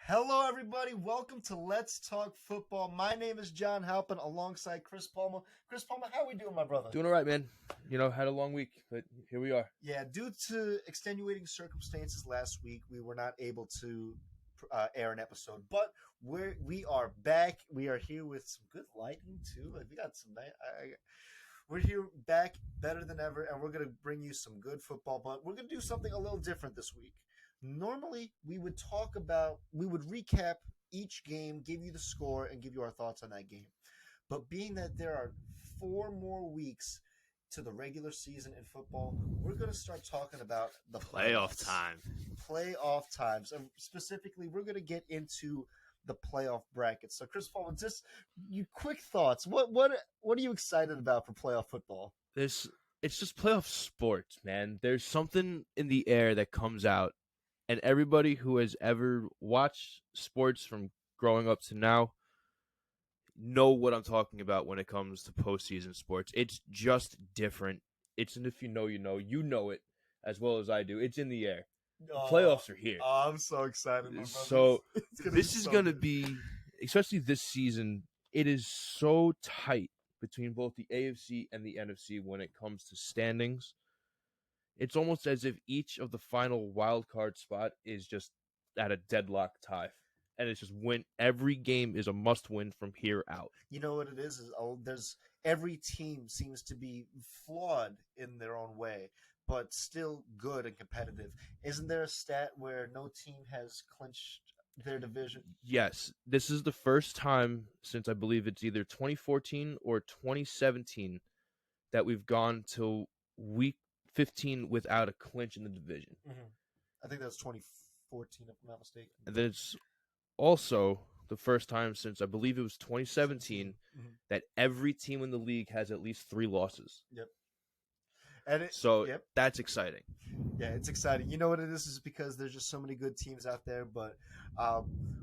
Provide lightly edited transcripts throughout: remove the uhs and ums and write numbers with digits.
Hello, everybody. Welcome to Let's Talk Football. My name is John Halpin alongside Chris Palmer. Chris Palmer, how are we doing, my brother? Doing all right, man. Had a long week, but here we are. Yeah, due to extenuating circumstances last week, we were not able to air an episode, but we are back. We are here with some good lighting, too. We got some we're here back better than ever, and we're going to bring you some good football, but we're going to do something a little different this week. Normally, we would recap each game, give you the score, and give you our thoughts on that game. But being that there are 4 more weeks to the regular season in football, we're going to start talking about the playoff time. Playoff times. And specifically, we're going to get into the playoff brackets. So, Chris Paul, just you quick thoughts. What are you excited about for playoff football? It's just playoff sports, man. There's something in the air that comes out. And everybody who has ever watched sports from growing up to now know what I'm talking about when it comes to postseason sports. It's just different. It's and if you know it as well as I do. It's in the air. The playoffs are here. I'm so excited. My so this is going to be, especially this season, it is so tight between both the AFC and the NFC when it comes to standings. It's almost as if each of the final wild card spot is just at a deadlock tie. And it's just every game is a must win from here out. You know what it is there's every team seems to be flawed in their own way, but still good and competitive. Isn't there a stat where no team has clinched their division? Yes. This is the first time since I believe it's either 2014 or 2017 that we've gone to week 15 without a clinch in the division. Mm-hmm. I think that's 2014, if I'm not mistaken. And then it's also the first time since I believe it was 2017 that every team in the league has at least 3 losses. Yep. And that's exciting. Yeah, it's exciting. You know what it is because there's just so many good teams out there, but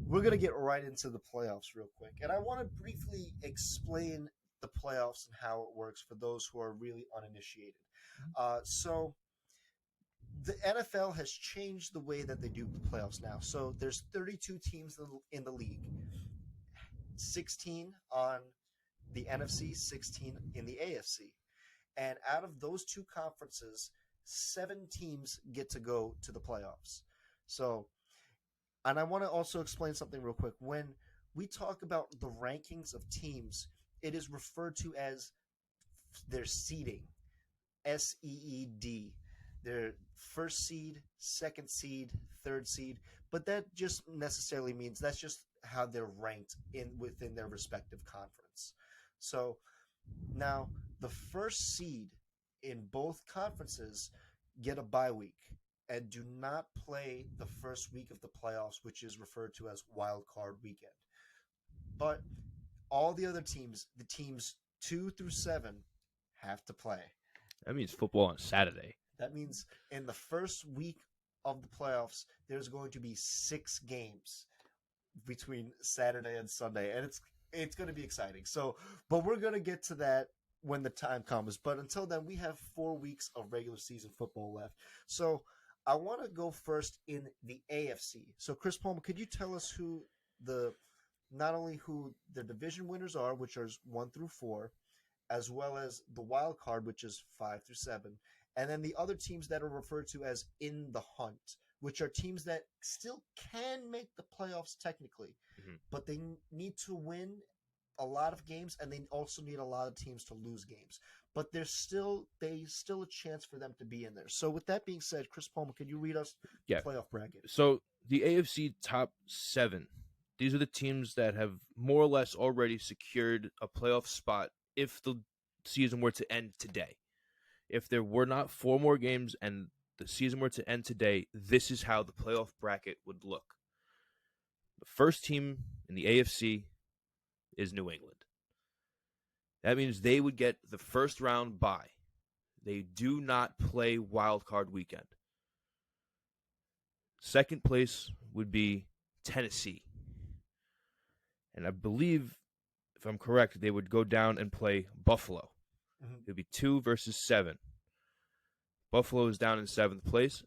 we're going to get right into the playoffs real quick. And I want to briefly explain the playoffs and how it works for those who are really uninitiated. So the NFL has changed the way that they do the playoffs now. So there's 32 teams in the league, 16 on the NFC, 16 in the AFC. And out of those 2 conferences, 7 teams get to go to the playoffs. So, and I want to also explain something real quick. When we talk about the rankings of teams, it is referred to as their seeding. SEED. Their first seed, second seed, third seed, but that just necessarily means that's just how they're ranked within their respective conference. So now the first seed in both conferences get a bye week and do not play the first week of the playoffs, which is referred to as wild card weekend. But all the other teams, the teams 2 through 7, have to play. That means football on Saturday. That means in the first week of the playoffs, there's going to be 6 games between Saturday and Sunday, and it's going to be exciting. So, but we're going to get to that when the time comes. But until then, we have 4 weeks of regular season football left. So, I want to go first in the AFC. So, Chris Palmer, could you tell us not only who the division winners are, which are 1 through 4, as well as the wild card, which is 5 through 7, and then the other teams that are referred to as in the hunt, which are teams that still can make the playoffs technically, but they need to win a lot of games, and they also need a lot of teams to lose games. But there's still a chance for them to be in there. So with that being said, Chris Palmer, can you read us the playoff bracket? So the AFC Top 7, these are the teams that have more or less already secured a playoff spot if the season were to end today. If there were not 4 more games and the season were to end today, this is how the playoff bracket would look. The first team in the AFC is New England. That means they would get the first round bye. They do not play wild card weekend. Second place would be Tennessee. And I believe, if I'm correct, they would go down and play Buffalo. It would be 2 versus 7. Buffalo is down in 7th place.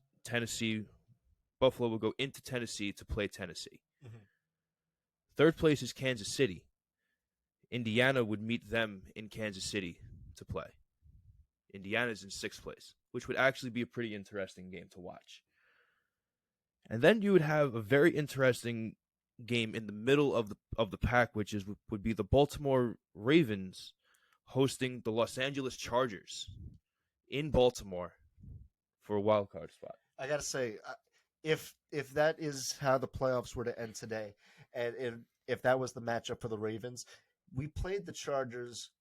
Buffalo will go into Tennessee to play Tennessee. Mhm. Third place is Kansas City. Indiana would meet them in Kansas City to play. Indiana's in sixth place, which would actually be a pretty interesting game to watch. And then you would have a very interesting game in the middle of the pack, which would be the Baltimore Ravens hosting the Los Angeles Chargers in Baltimore for a wild card spot. I gotta say, if that is how the playoffs were to end today, and if that was the matchup for the Ravens, we played the Chargers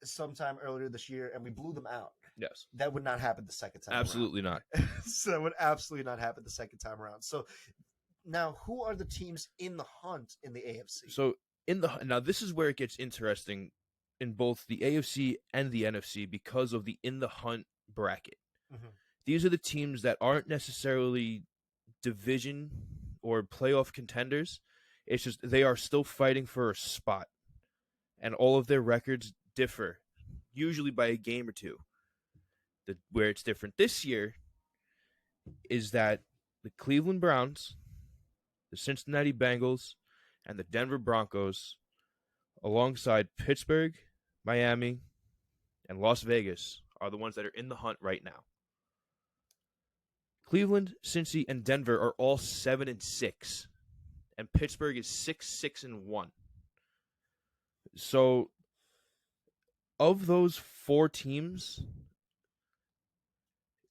sometime earlier this year and we blew them out. Yes. That would not happen the second time Absolutely around. not. So that would absolutely not happen the second time around. So now, who are the teams in the hunt in the AFC? So now this is where it gets interesting in both the AFC and the NFC because of the in the hunt bracket. Mm-hmm. These are the teams that aren't necessarily division or playoff contenders. It's just they are still fighting for a spot. And all of their records differ, usually by a game or two. Where it's different this year is that the Cleveland Browns, the Cincinnati Bengals, and the Denver Broncos, alongside Pittsburgh, Miami, and Las Vegas, are the ones that are in the hunt right now. Cleveland, Cincy, and Denver are all 7-6, and Pittsburgh is 6-1. So, of those four teams,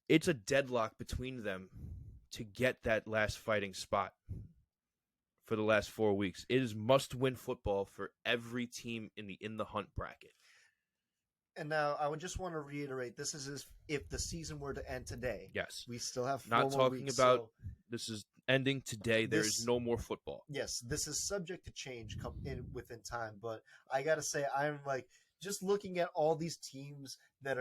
it's a deadlock between them to get that last fighting spot for the last 4 weeks. It is must-win football for every team in the hunt bracket. And now I would just want to reiterate, this is if the season were to end today. Yes. We still have 4 Not more talking weeks, about so this is ending today. There is no more football. Yes, this is subject to change within time, but I got to say I'm like just looking at all these teams that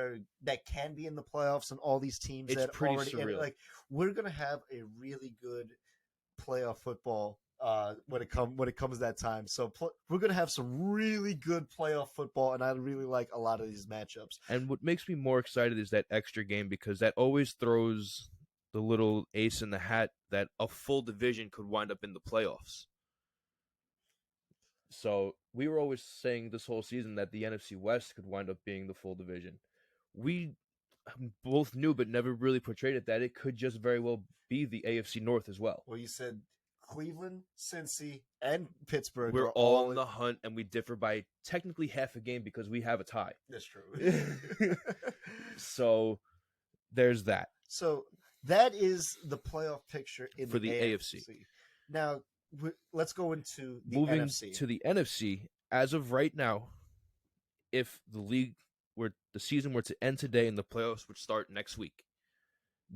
can be in the playoffs and all these teams It's that pretty already surreal. like we're going to have a really good playoff football when it comes that time. So we're going to have some really good playoff football, and I really like a lot of these matchups. And what makes me more excited is that extra game because that always throws the little ace in the hat that a full division could wind up in the playoffs. So we were always saying this whole season that the NFC West could wind up being the full division. We both knew but never really portrayed it that it could just very well be the AFC North as well. Well, you said Cleveland, Cincy, and Pittsburgh. We're all in the hunt, and we differ by technically half a game because we have a tie. That's true. So there's that. So that is the playoff picture for the AFC. Now, let's go into the Moving NFC. to the NFC, as of right now, if the season were to end today and the playoffs would start next week,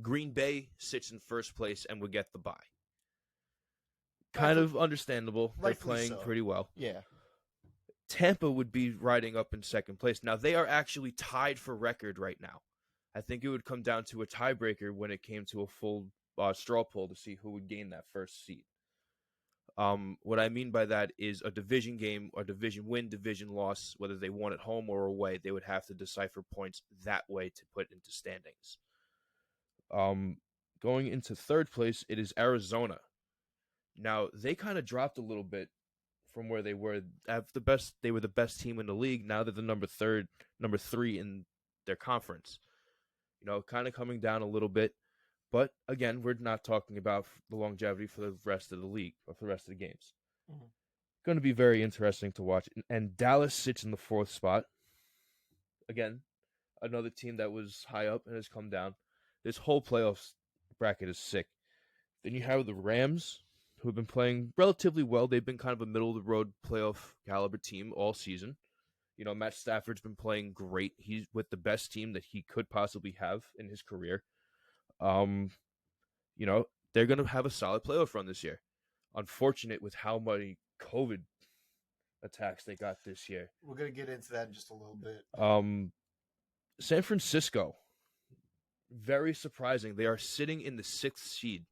Green Bay sits in first place and would get the bye. Kind of understandable. They're playing pretty well. Yeah. Tampa would be riding up in second place. Now, they are actually tied for record right now. I think it would come down to a tiebreaker when it came to a full straw poll to see who would gain that first seed. What I mean by that is a division game, or division win, division loss, whether they won at home or away, they would have to decipher points that way to put into standings. Going into third place, it is Arizona. Now, they kind of dropped a little bit from where they were. They were the best team in the league. Now they're the number 3 in their conference. Kind of coming down a little bit. But again, we're not talking about the longevity for the rest of the league or for the rest of the games. Mm-hmm. Going to be very interesting to watch. And Dallas sits in the 4th spot. Again, another team that was high up and has come down. This whole playoffs bracket is sick. Then you have the Rams, who have been playing relatively well. They've been kind of a middle-of-the-road playoff caliber team all season. Matt Stafford's been playing great. He's with the best team that he could possibly have in his career. They're going to have a solid playoff run this year. Unfortunate with how many COVID attacks they got this year. We're going to get into that in just a little bit. San Francisco, very surprising. They are sitting in the 6th seed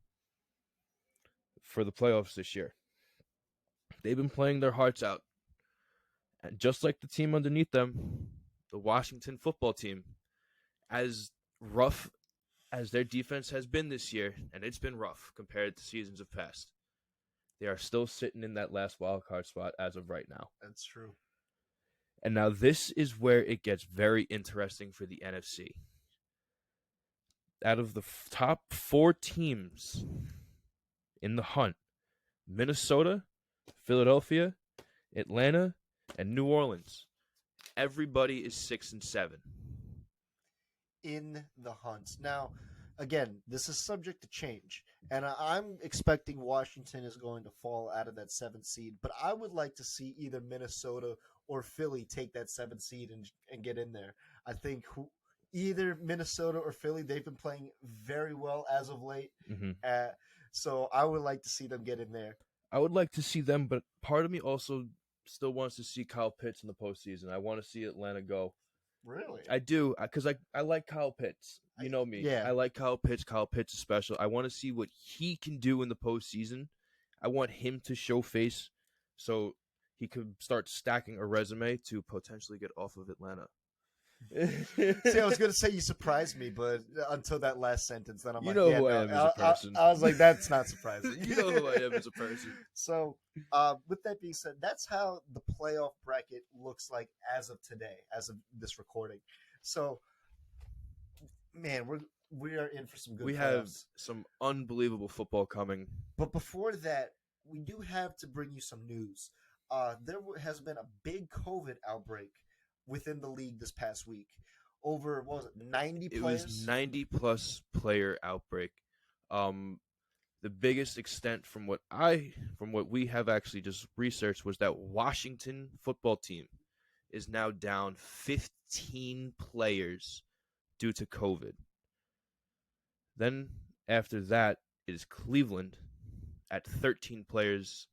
for the playoffs this year. They've been playing their hearts out. And just like the team underneath them, the Washington football team, as rough as their defense has been this year, and it's been rough compared to seasons of past, They are still sitting in that last wild card spot as of right now. That's true. And now this is where it gets very interesting for the NFC. Out of the top 4 teams in the hunt, Minnesota, Philadelphia, Atlanta, and New Orleans, everybody is 6-7. In the hunt. Now, again, this is subject to change, and I'm expecting Washington is going to fall out of that 7th seed, but I would like to see either Minnesota or Philly take that 7th seed and get in there. I think either Minnesota or Philly, they've been playing very well as of late, so I would like to see them get in there. I would like to see them, but part of me also still wants to see Kyle Pitts in the postseason. I want to see Atlanta go. Really? I do, because I like Kyle Pitts. You know me. Yeah. I like Kyle Pitts. Kyle Pitts is special. I want to see what he can do in the postseason. I want him to show face so he could start stacking a resume to potentially get off of Atlanta. See, I was going to say you surprised me, but until that last sentence, then I'm you like, know yeah, who no, I am as a person. I was like, that's not surprising. You know who I am as a person. So, with that being said, that's how the playoff bracket looks like as of today, as of this recording. So, man, we are in for some good. We have some unbelievable football coming. But before that, we do have to bring you some news. There has been a big COVID outbreak within the league this past week. Over, what was it, 90 players? It was 90-plus player outbreak. The biggest extent from what we have actually just researched was that Washington football team is now down 15 players due to COVID. Then after that is Cleveland at 13 players,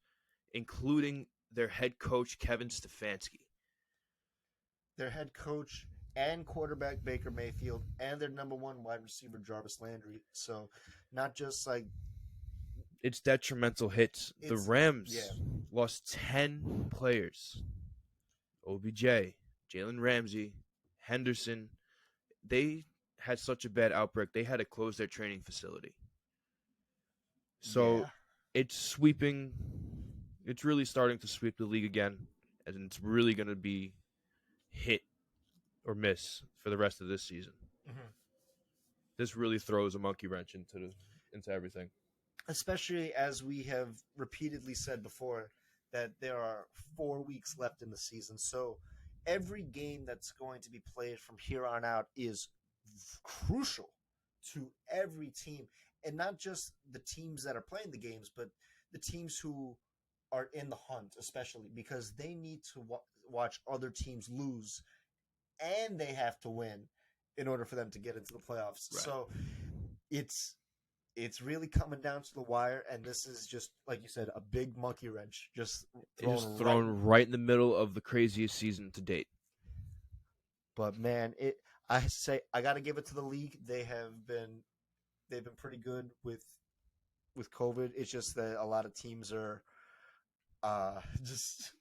including their head coach Kevin Stefanski. Their head coach and quarterback Baker Mayfield, and their number 1 wide receiver Jarvis Landry. So, not just like it's detrimental hits. The Rams lost 10 players. OBJ, Jalen Ramsey, Henderson. They had such a bad outbreak, they had to close their training facility. So it's sweeping. It's really starting to sweep the league again, and it's really going to be hit or miss for the rest of this season. Mm-hmm. This really throws a monkey wrench into everything. Especially as we have repeatedly said before that there are 4 weeks left in the season. So every game that's going to be played from here on out is crucial to every team. And not just the teams that are playing the games, but the teams who are in the hunt, especially because they need to watch other teams lose, and they have to win in order for them to get into the playoffs. Right. So it's really coming down to the wire, and this is just, like you said, a big monkey wrench just thrown right in the middle of the craziest season to date. But man, I got to give it to the league. They've been pretty good with COVID. It's just that a lot of teams are just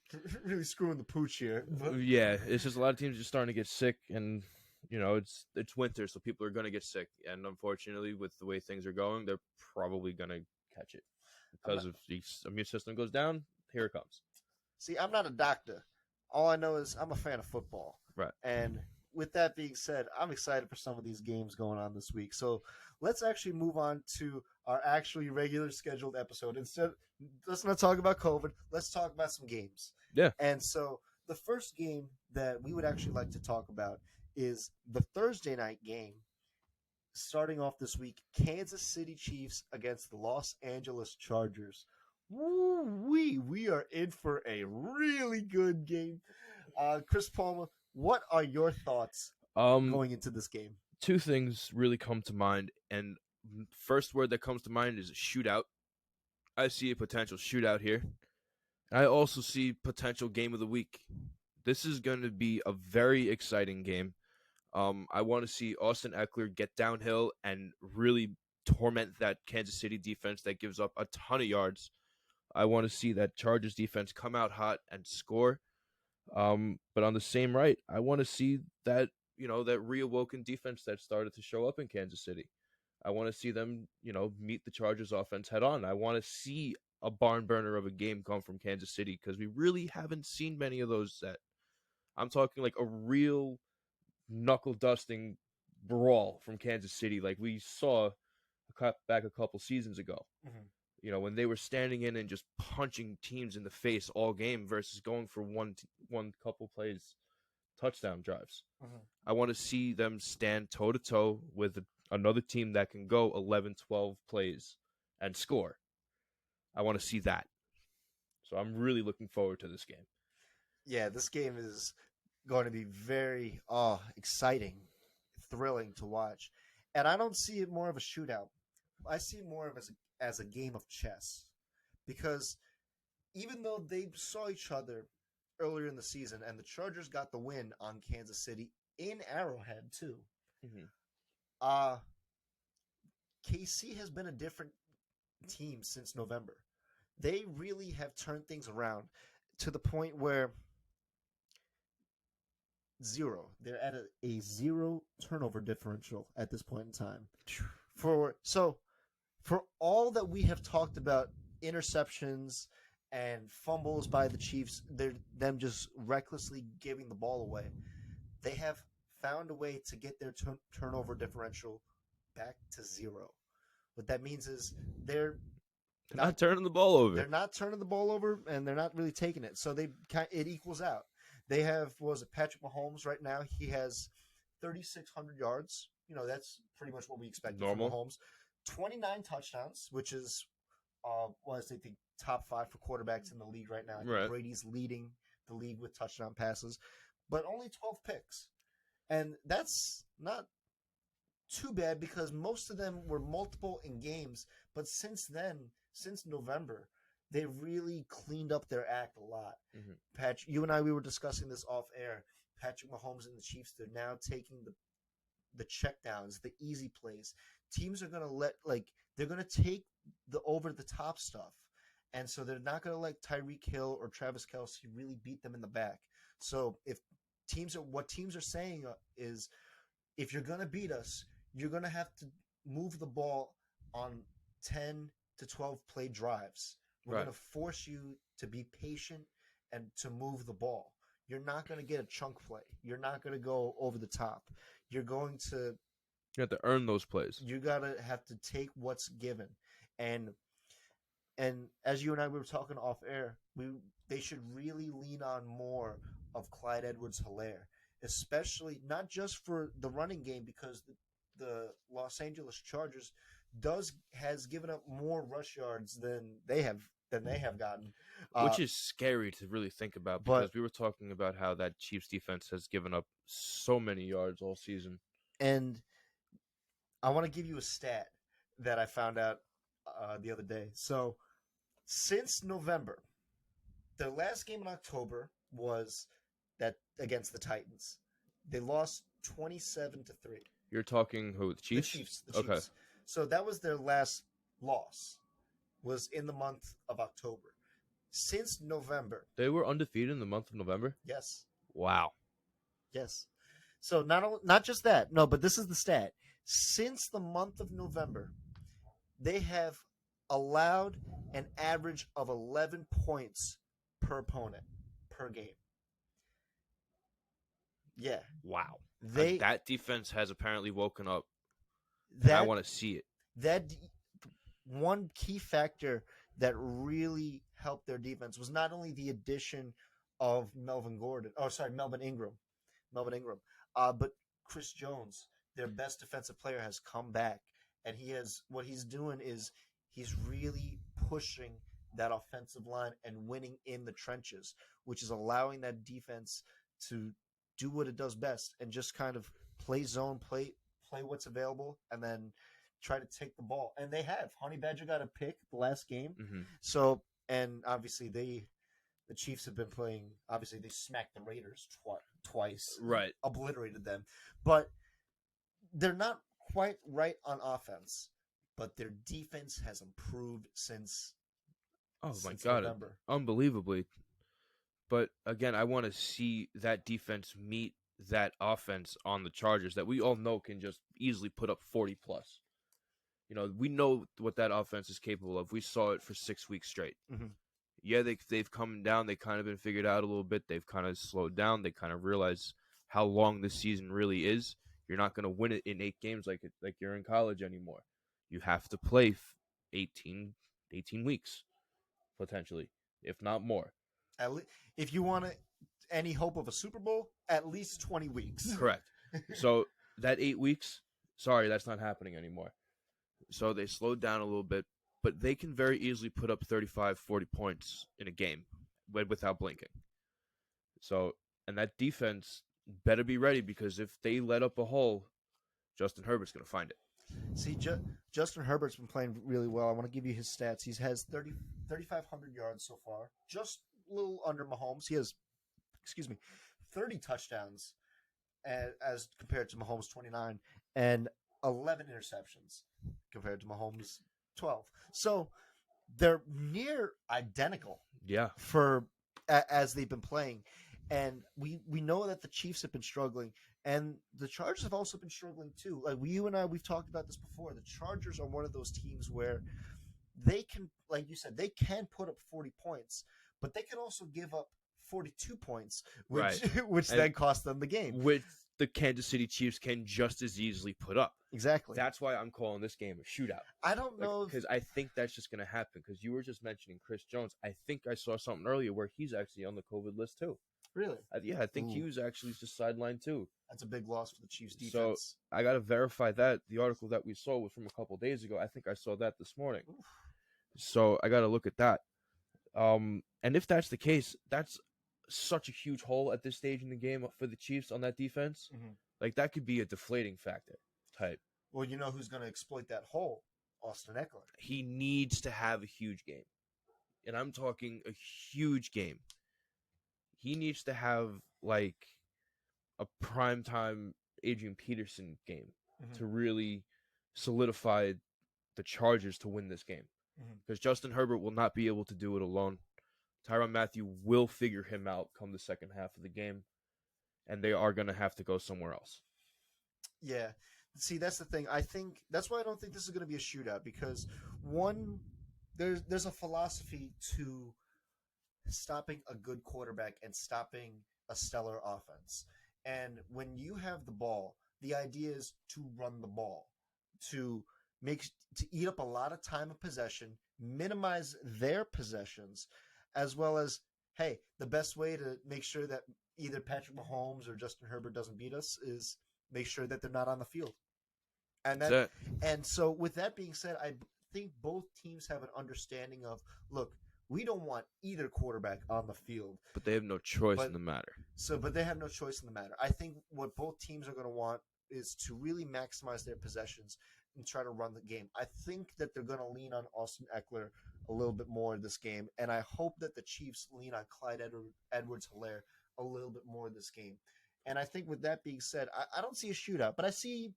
really screwing the pooch here. Yeah, it's just a lot of teams are starting to get sick, and it's winter, so people are going to get sick. And unfortunately, with the way things are going, they're probably going to catch it because if the immune system goes down, here it comes. See, I'm not a doctor. All I know is I'm a fan of football. Right. And with that being said, I'm excited for some of these games going on this week. So let's actually move on to our actually regular scheduled episode. Let's not talk about COVID. Let's talk about some games. Yeah. And so the first game that we would actually like to talk about is the Thursday night game starting off this week, Kansas City Chiefs against the Los Angeles Chargers. Woo-wee, we are in for a really good game. Chris Palmer, what are your thoughts going into this game? Two things really come to mind, and first word that comes to mind is shootout. I see a potential shootout here. I also see potential game of the week. This is going to be a very exciting game. I want to see Austin Eckler get downhill and really torment that Kansas City defense that gives up a ton of yards. I want to see that Chargers defense come out hot and score. But on the same right, I want to see that, that reawoken defense that started to show up in Kansas City. I want to see them, meet the Chargers offense head on. I want to see a barn burner of a game come from Kansas City, because we really haven't seen many of those set. I'm talking like a real knuckle dusting brawl from Kansas City, like we saw back a couple seasons ago. Mm-hmm. You know, when they were standing in and just punching teams in the face all game versus going for one couple plays touchdown drives. Mm-hmm. I want to see them stand toe-to-toe with another team that can go 11, 12 plays and score. I want to see that. So I'm really looking forward to this game. Yeah, this game is going to be very exciting, thrilling to watch. And I don't see it more of a shootout. I see it more of as a game of chess. Because even though they saw each other earlier in the season, and the Chargers got the win on Kansas City in Arrowhead too, KC has been a different team since November. They really have turned things around to the point where they're at a 0 turnover differential at this point in time. For all that we have talked about interceptions and fumbles by the Chiefs, them just recklessly giving the ball away, they have found a way to get their turnover differential back to 0. What that means is they're not turning the ball over. They're not turning the ball over, and they're not really taking it. So it equals out. They have, Patrick Mahomes right now? He has 3,600 yards. You know, that's pretty much what we expect from Mahomes. 29 touchdowns, which is, I think, top 5 for quarterbacks in the league right now. Right. Brady's leading the league with touchdown passes, but only 12 picks. And that's not too bad because most of them were multiple in games. But since then, since November, they really cleaned up their act a lot. Mm-hmm. Patch, you and I, we were discussing this off air. Patrick Mahomes and the Chiefs, they're now taking the checkdowns, the easy plays. Teams are going to they're going to take the over-the-top stuff. And so they're not going to let Tyreek Hill or Travis Kelce really beat them in the back. So what teams are saying is, if you're going to beat us, you're going to have to move the ball on 10 to 12 play drives. We're going to force you to be patient and to move the ball. You're not going to get a chunk play. You're not going to go over the top. You're going to... You have to earn those plays. You got to have to take what's given. And as you and I were talking off air, they should really lean on more of Clyde Edwards-Helaire, especially not just for the running game, because the Los Angeles Chargers has given up more rush yards than they have gotten, which is scary to really think about, because we were talking about how that Chiefs defense has given up so many yards all season. And I want to give you a stat that I found out the other day. So since November, their last game in October was that against the Titans. They lost 27-3. You're talking who? The Chiefs? The Chiefs. Okay. So that was their last loss, was in the month of October. Since November. They were undefeated in the month of November? Yes. Wow. Yes. So not just that. No, but this is the stat. Since the month of November, they have allowed an average of 11 points per opponent per game. Yeah. Wow. That defense has apparently woken up. I want to see it. That one key factor that really helped their defense was not only the addition of Melvin Ingram, but Chris Jones, their best defensive player, has come back, and what he's doing is he's really pushing that offensive line and winning in the trenches, which is allowing that defense to do what it does best and just kind of play zone, play what's available, and then try to take the ball. And they have. Honey Badger got a pick the last game. Mm-hmm. So, and obviously the Chiefs have been playing. Obviously, they smacked the Raiders twice, right? Obliterated them, but they're not quite right on offense. But their defense has improved since. Oh my God! November. Unbelievably. But again, I want to see that defense meet that offense on the Chargers that we all know can just easily put up 40+. We know what that offense is capable of. We saw it for 6 weeks straight. Mm-hmm. Yeah, they've come down. They kind of been figured out a little bit. They've kind of slowed down. They kind of realize how long this season really is. You're not going to win it in 8 games like you're in college anymore. You have to play 18 weeks, potentially, if not more. If you want any hope of a Super Bowl, at least 20 weeks. Correct. So that 8 weeks, sorry, that's not happening anymore. So they slowed down a little bit, but they can very easily put up 35, 40 points in a game without blinking. So, and that defense better be ready, because if they let up a hole, Justin Herbert's going to find it. See, Justin Herbert's been playing really well. I want to give you his stats. He has 3,500 yards so far, just a little under Mahomes. He has, 30 touchdowns as compared to Mahomes' 29, and 11 interceptions compared to Mahomes' 12. So they're near identical. Yeah. As they've been playing. And we know that the Chiefs have been struggling, and the Chargers have also been struggling too. Like you and I, we've talked about this before. The Chargers are one of those teams where they can, like you said, they can put up 40 points, but they can also give up 42 points, which then cost them the game. Which the Kansas City Chiefs can just as easily put up. Exactly. That's why I'm calling this game a shootout. I don't know. Because I think that's just going to happen. Because you were just mentioning Chris Jones. I think I saw something earlier where he's actually on the COVID list too. Really? I think he was actually just sidelined too. That's a big loss for the Chiefs defense. So I got to verify that. The article that we saw was from a couple days ago. I think I saw that this morning. Oof. So I got to look at that. And if that's the case, that's such a huge hole at this stage in the game for the Chiefs on that defense. Mm-hmm. Like, that could be a deflating factor type. Well, you know who's going to exploit that hole? Austin Eckler. He needs to have a huge game. And I'm talking a huge game. He needs to have, like, a primetime Adrian Peterson game to really solidify the Chargers to win this game. Because Justin Herbert will not be able to do it alone. Tyrann Mathieu will figure him out come the second half of the game, and they are going to have to go somewhere else. Yeah. See, that's the thing. I think that's why I don't think this is going to be a shootout, because one, there's a philosophy to stopping a good quarterback and stopping a stellar offense. And when you have the ball, the idea is to run the ball, to eat up a lot of time of possession, minimize their possessions, as well as, hey, the best way to make sure that either Patrick Mahomes or Justin Herbert doesn't beat us is make sure that they're not on the field. And so with that being said, I think both teams have an understanding of, look, we don't want either quarterback on the field. But they have no choice in the matter. But they have no choice in the matter. I think what both teams are going to want is to really maximize their possessions and try to run the game. I think that they're going to lean on Austin Eckler a little bit more this game, and I hope that the Chiefs lean on Clyde Edwards-Helaire a little bit more this game. And I think with that being said, I don't see a shootout, but I see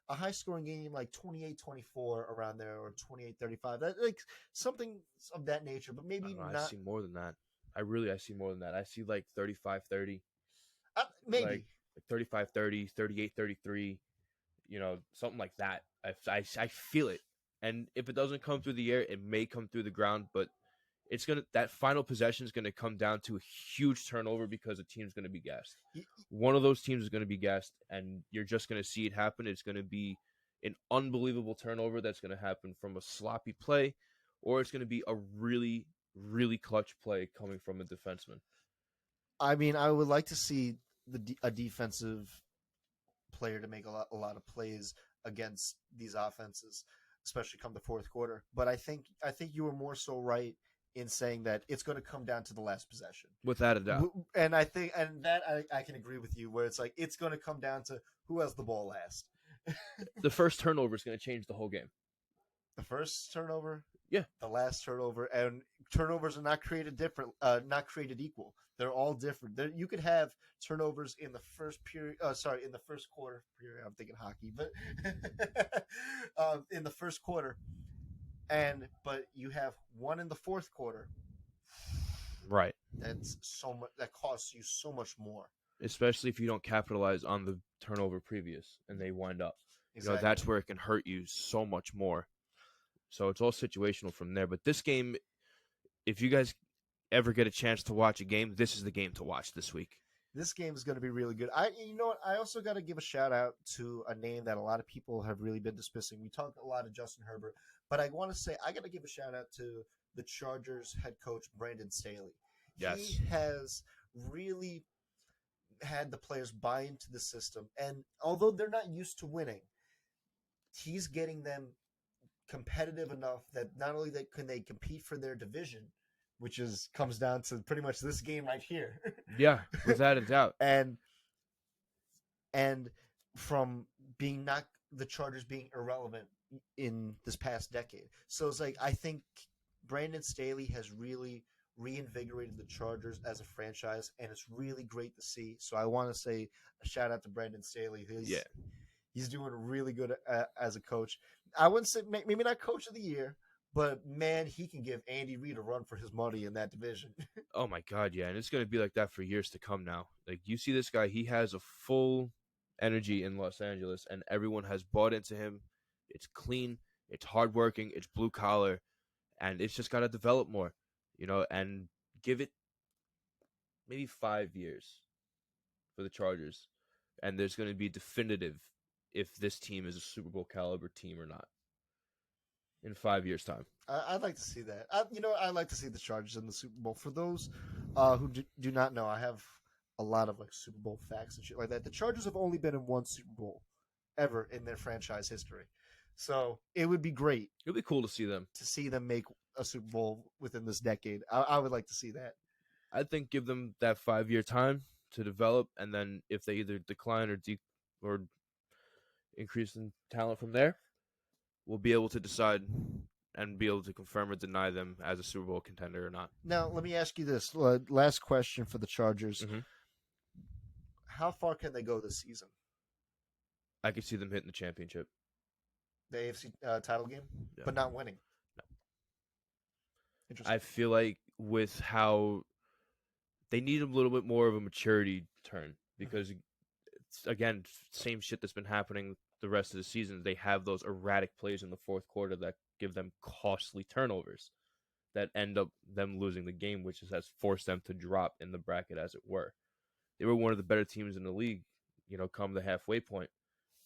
a high-scoring game like 28-24 around there, or 28-35, like something of that nature, but maybe not. I see more than that. I see more than that. I see like 35-30. Maybe. Like 35-30, 38-33, something like that. I feel it. And if it doesn't come through the air, it may come through the ground, but that final possession is going to come down to a huge turnover because the team's going to be gassed. One of those teams is going to be gassed, and you're just going to see it happen. It's going to be an unbelievable turnover that's going to happen from a sloppy play, or it's going to be a really, really clutch play coming from a defenseman. I mean, I would like to see a defensive player to make a lot of plays against these offenses, especially come the fourth quarter. But I think you were more so right in saying that it's going to come down to the last possession, without a doubt. And I think, and that I can agree with you, where it's like it's going to come down to who has the ball last. The first turnover is going to change the whole game. The first turnover, yeah. The last turnover, and turnovers are not created not created equal. They're all different. You could have turnovers in the first period. In the first quarter period. I'm thinking hockey, but in the first quarter, but you have one in the fourth quarter. Right. That's so much. That costs you so much more. Especially if you don't capitalize on the turnover previous and they wind up. Exactly. That's where it can hurt you so much more. So it's all situational from there. But this game, if you guys ever get a chance to watch a game, this is the game to watch this week. This game is going to be really good. You know what? I also got to give a shout out to a name that a lot of people have really been dismissing. We talked a lot of Justin Herbert, but I want to say I got to give a shout out to the Chargers head coach Brandon Staley. Yes. He has really had the players buy into the system, and although they're not used to winning, he's getting them competitive enough that not only can they compete for their division, which comes down to pretty much this game right here. Yeah, without a doubt. and from being not the Chargers being irrelevant in this past decade. So it's like I think Brandon Staley has really reinvigorated the Chargers as a franchise, and it's really great to see. So I want to say a shout out to Brandon Staley. He's doing really good as a coach. I wouldn't say maybe not coach of the year, but man, he can give Andy Reid a run for his money in that division. Oh my God, yeah, and it's going to be like that for years to come now. Like you see this guy, he has a full energy in Los Angeles, and everyone has bought into him. It's clean, it's hardworking, it's blue collar, and it's just got to develop more, and give it maybe 5 years for the Chargers, and there's going to be definitive if this team is a Super Bowl caliber team or not in 5 years' time. I'd like to see that. I'd like to see the Chargers in the Super Bowl. For those who do not know, I have a lot of Super Bowl facts and shit like that. The Chargers have only been in one Super Bowl ever in their franchise history. So it would be great. It would be cool to see them make a Super Bowl within this decade. I would like to see that. I think give them that 5-year time to develop, and then if they either decline or increase in talent from there, we'll be able to decide and be able to confirm or deny them as a Super Bowl contender or not. Now, let me ask you this. Last question for the Chargers. Mm-hmm. How far can they go this season? I could see them hitting the championship. The AFC title game? Yeah. But not winning? No. Interesting. I feel like with how they need a little bit more of a maturity turn because, again, same shit that's been happening the rest of the season. They have those erratic plays in the fourth quarter that give them costly turnovers that end up them losing the game, which has forced them to drop in the bracket, as it were. They were one of the better teams in the league, come the halfway point.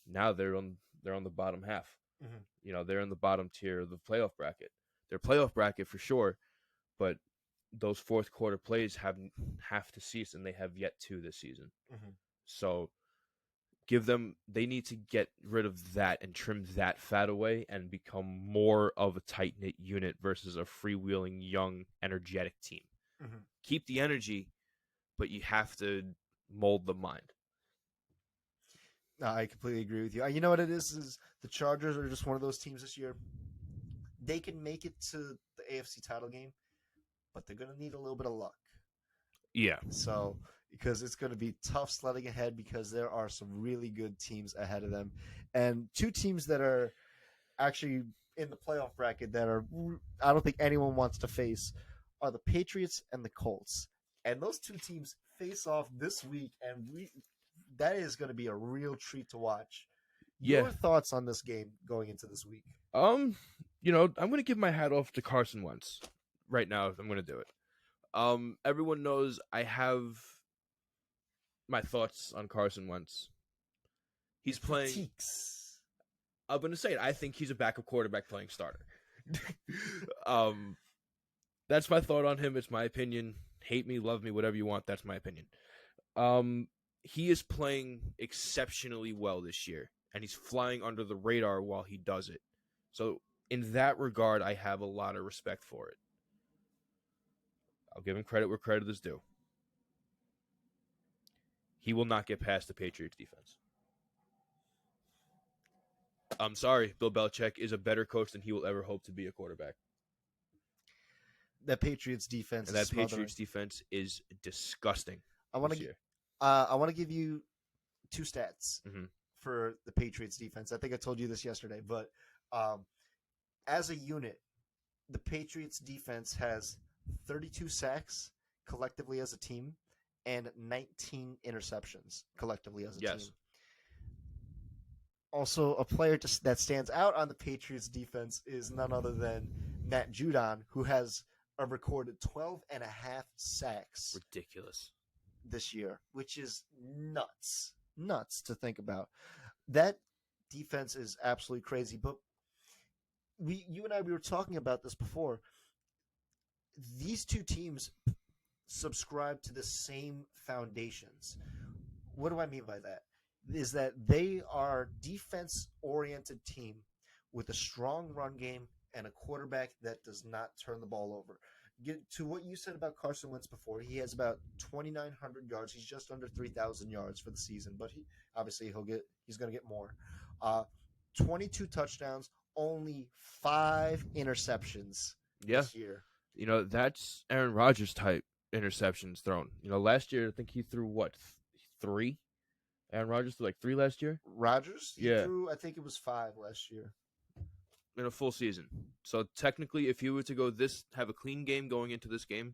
Now they're on the bottom half. Mm-hmm. They're in the bottom tier of the playoff bracket. They're playoff bracket for sure, but those fourth quarter plays have to cease, and they have yet to this season. Mm-hmm. So they need to get rid of that and trim that fat away and become more of a tight-knit unit versus a freewheeling, young, energetic team. Mm-hmm. Keep the energy, but you have to mold the mind. No, I completely agree with you. You know what it is the Chargers are just one of those teams this year. They can make it to the AFC title game, but they're going to need a little bit of luck. Yeah. So, because it's going to be tough sledding ahead because there are some really good teams ahead of them. And two teams that are actually in the playoff bracket that I don't think anyone wants to face are the Patriots and the Colts. And those two teams face off this week, and that is going to be a real treat to watch. Yeah. Your thoughts on this game going into this week? I'm going to give my hat off to Carson Wentz right now. I'm going to do it. Everyone knows I have my thoughts on Carson Wentz. He's playing. Critiques. I'm going to say it. I think he's a backup quarterback playing starter. That's my thought on him. It's my opinion. Hate me, love me, whatever you want. That's my opinion. He is playing exceptionally well this year, and he's flying under the radar while he does it. So in that regard, I have a lot of respect for it. I'll give him credit where credit is due. He will not get past the Patriots defense. I'm sorry, Bill Belichick is a better coach than he will ever hope to be a quarterback. That Patriots defense is disgusting. I want to give you two stats for the Patriots defense. I think I told you this yesterday, but as a unit, the Patriots defense has 32 sacks collectively as a team and 19 interceptions collectively as a team. Also, a player that stands out on the Patriots defense is none other than Matt Judon, who has a recorded 12 and a half sacks Ridiculous. this year, which is nuts to think about. That defense is absolutely crazy. But you and I, we were talking about this before. These two teams subscribe to the same foundations. What do I mean by that? Is that they are defense-oriented team with a strong run game and a quarterback that does not turn the ball over. Get to what you said about Carson Wentz before. He has about 2,900 yards. He's just under 3,000 yards for the season, but he's going to get more. 22 touchdowns, only 5 interceptions this year. That's Aaron Rodgers type interceptions thrown. Last year I think he threw 3? Aaron Rodgers threw 3 last year. Rodgers? He threw, I think it was 5 last year. In a full season. So technically, if he were to have a clean game going into this game,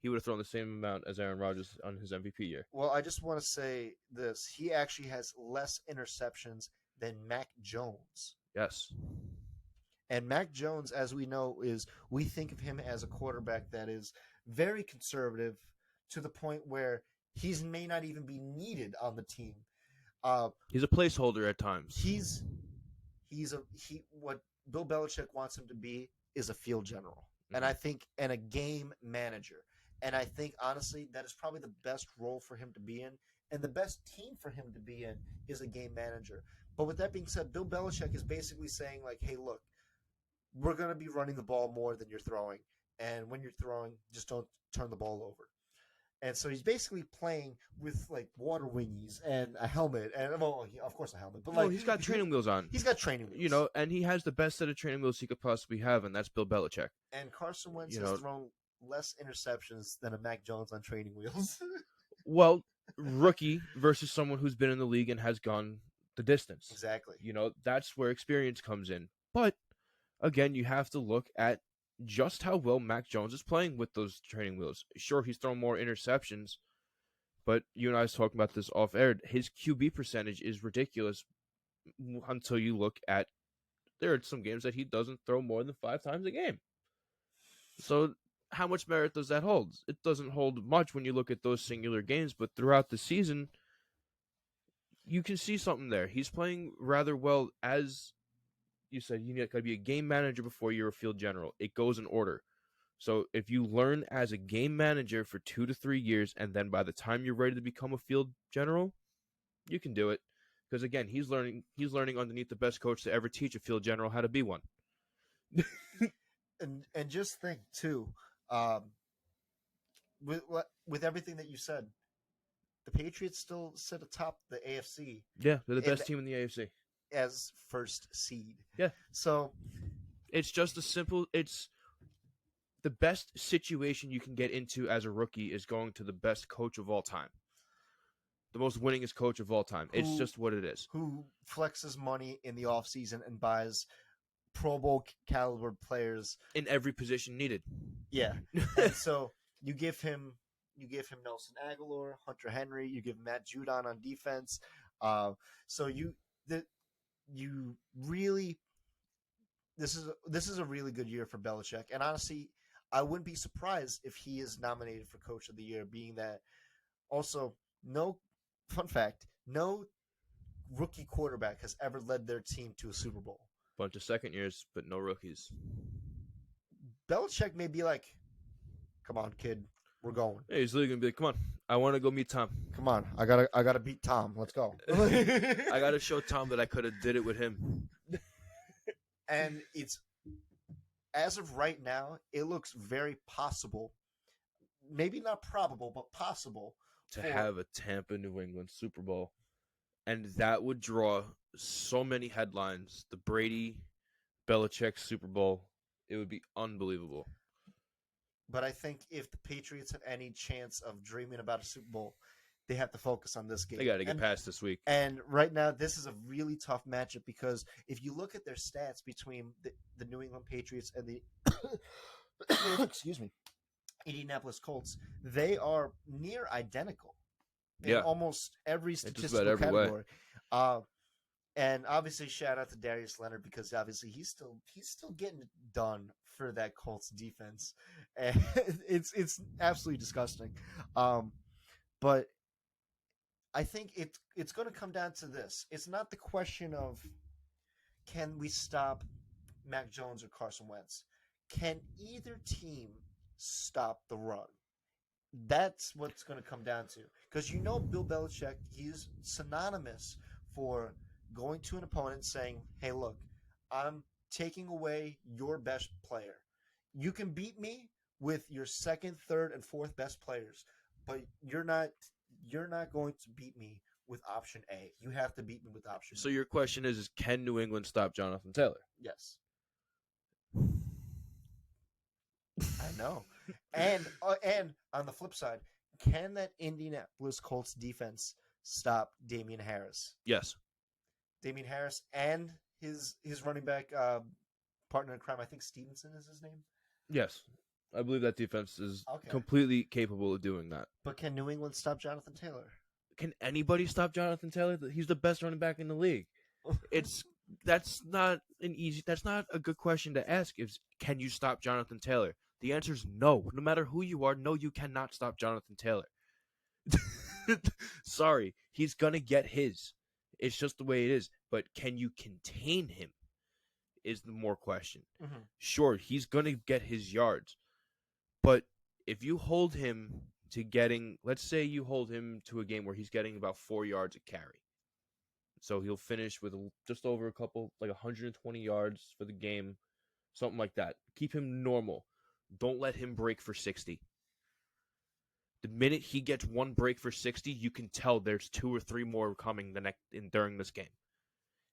he would have thrown the same amount as Aaron Rodgers on his MVP year. Well, I just want to say this. He actually has less interceptions than Mac Jones. Yes. And Mac Jones, as we know, we think of him as a quarterback that is very conservative to the point where he may not even be needed on the team. He's a placeholder at times. What Bill Belichick wants him to be is a field general, Mm-hmm. and a game manager. And I think honestly that is probably the best role for him to be in, and the best team for him to be in is a game manager. But with that being said, Bill Belichick is basically saying hey, look, we're going to be running the ball more than you're throwing, and when you're throwing, just don't turn the ball over. And so he's basically playing with water wingies and a helmet, and of course a helmet. But he's got training wheels on. He's got training wheels. And he has the best set of training wheels he could possibly have, and that's Bill Belichick. And Carson Wentz has thrown less interceptions than a Mac Jones on training wheels. Well, rookie versus someone who's been in the league and has gone the distance. Exactly. That's where experience comes in. But again, you have to look at just how well Mac Jones is playing with those training wheels. Sure, he's thrown more interceptions, but you and I was talking about this off air. His QB percentage is ridiculous until you look at there are some games that he doesn't throw more than 5 times a game. So how much merit does that hold? It doesn't hold much when you look at those singular games, but throughout the season, you can see something there. He's playing rather well. As you said, you got to be a game manager before you're a field general. It goes in order. So if you learn as a game manager for 2 to 3 years, and then by the time you're ready to become a field general, you can do it. Because again, he's learning underneath the best coach to ever teach a field general how to be one. and just think too, with everything that you said, the Patriots still sit atop the AFC. Yeah, they're the best team in the AFC. As first seed. Yeah. So it's just it's the best situation you can get into as a rookie is going to the best coach of all time. The most winningest coach of all time. It's just what it is. Who flexes money in the offseason and buys Pro Bowl caliber players in every position needed. Yeah. And so you give him Nelson Aguilar, Hunter Henry, you give Matt Judon on defense. So this is a really good year for Belichick. And honestly, I wouldn't be surprised if he is nominated for Coach of the Year, being that also no rookie quarterback has ever led their team to a Super Bowl. Bunch of second years, but no rookies. Belichick may be like, come on, kid, we're going. Yeah, he's literally gonna be like, come on, I want to go meet Tom. Come on, I gotta beat Tom. Let's go. I gotta show Tom that I could have did it with him. And it's, as of right now, it looks very possible, maybe not probable, but possible, to have a Tampa New England Super Bowl. And that would draw so many headlines. The Brady Belichick Super Bowl. It would be unbelievable. But I think if the Patriots have any chance of dreaming about a Super Bowl, they have to focus on this game. They got to get past this week. And right now, this is a really tough matchup because if you look at their stats between the New England Patriots and the excuse me, Indianapolis Colts, they are near identical in almost every statistical category. And obviously, shout out to Darius Leonard because obviously he's still getting it done for that Colts defense, and it's absolutely disgusting. But I think it's going to come down to this. It's not the question of can we stop Mac Jones or Carson Wentz. Can either team stop the run? That's what's going to come down to. Because Bill Belichick, he's synonymous for going to an opponent saying, hey, look, I'm taking away your best player. You can beat me with your second, third, and fourth best players, but you're not going to beat me with option A. You have to beat me with option So B. your question is can New England stop Jonathan Taylor? Yes. I know. And on the flip side, can that Indianapolis Colts defense stop Damian Harris? Yes. Damian Harris and his running back partner in crime, I think Stevenson is his name. Yes. I believe that defense is Okay. completely capable of doing that. But can New England stop Jonathan Taylor? Can anybody stop Jonathan Taylor? He's the best running back in the league. That's not a good question to ask. Can you stop Jonathan Taylor? The answer is no. No matter who you are, no, you cannot stop Jonathan Taylor. Sorry, he's gonna get his. It's just the way it is. But can you contain him? Is the more question. Mm-hmm. Sure, he's gonna get his yards, but if you hold him to getting, let's say you hold him to a game where he's getting about 4 yards a carry. So he'll finish with just over 120 yards for the game, something like that. Keep him normal. Don't let him break for 60. The minute he gets one break for 60, you can tell there's 2 or 3 more coming during this game.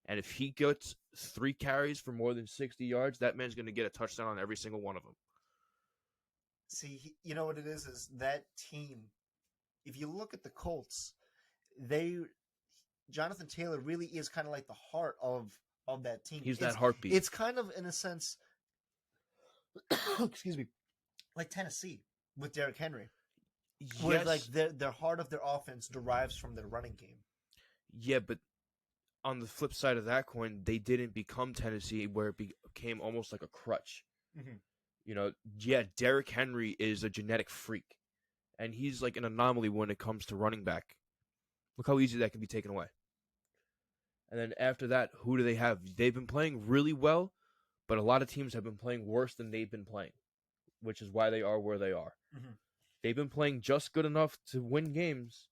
And if he gets 3 carries for more than 60 yards, that man's going to get a touchdown on every single one of them. See, you know what it is that team, if you look at the Colts, Jonathan Taylor really is kind of like the heart of that team. He's that heartbeat. It's kind of, in a sense, excuse me, like Tennessee with Derrick Henry. Yes. Where like their heart of their offense derives from their running game. Yeah, but on the flip side of that coin, they didn't become Tennessee where it became almost like a crutch. Mm-hmm. Derrick Henry is a genetic freak, and he's like an anomaly when it comes to running back. Look how easy that can be taken away. And then after that, who do they have? They've been playing really well, but a lot of teams have been playing worse than they've been playing, which is why they are where they are. Mm-hmm. They've been playing just good enough to win games,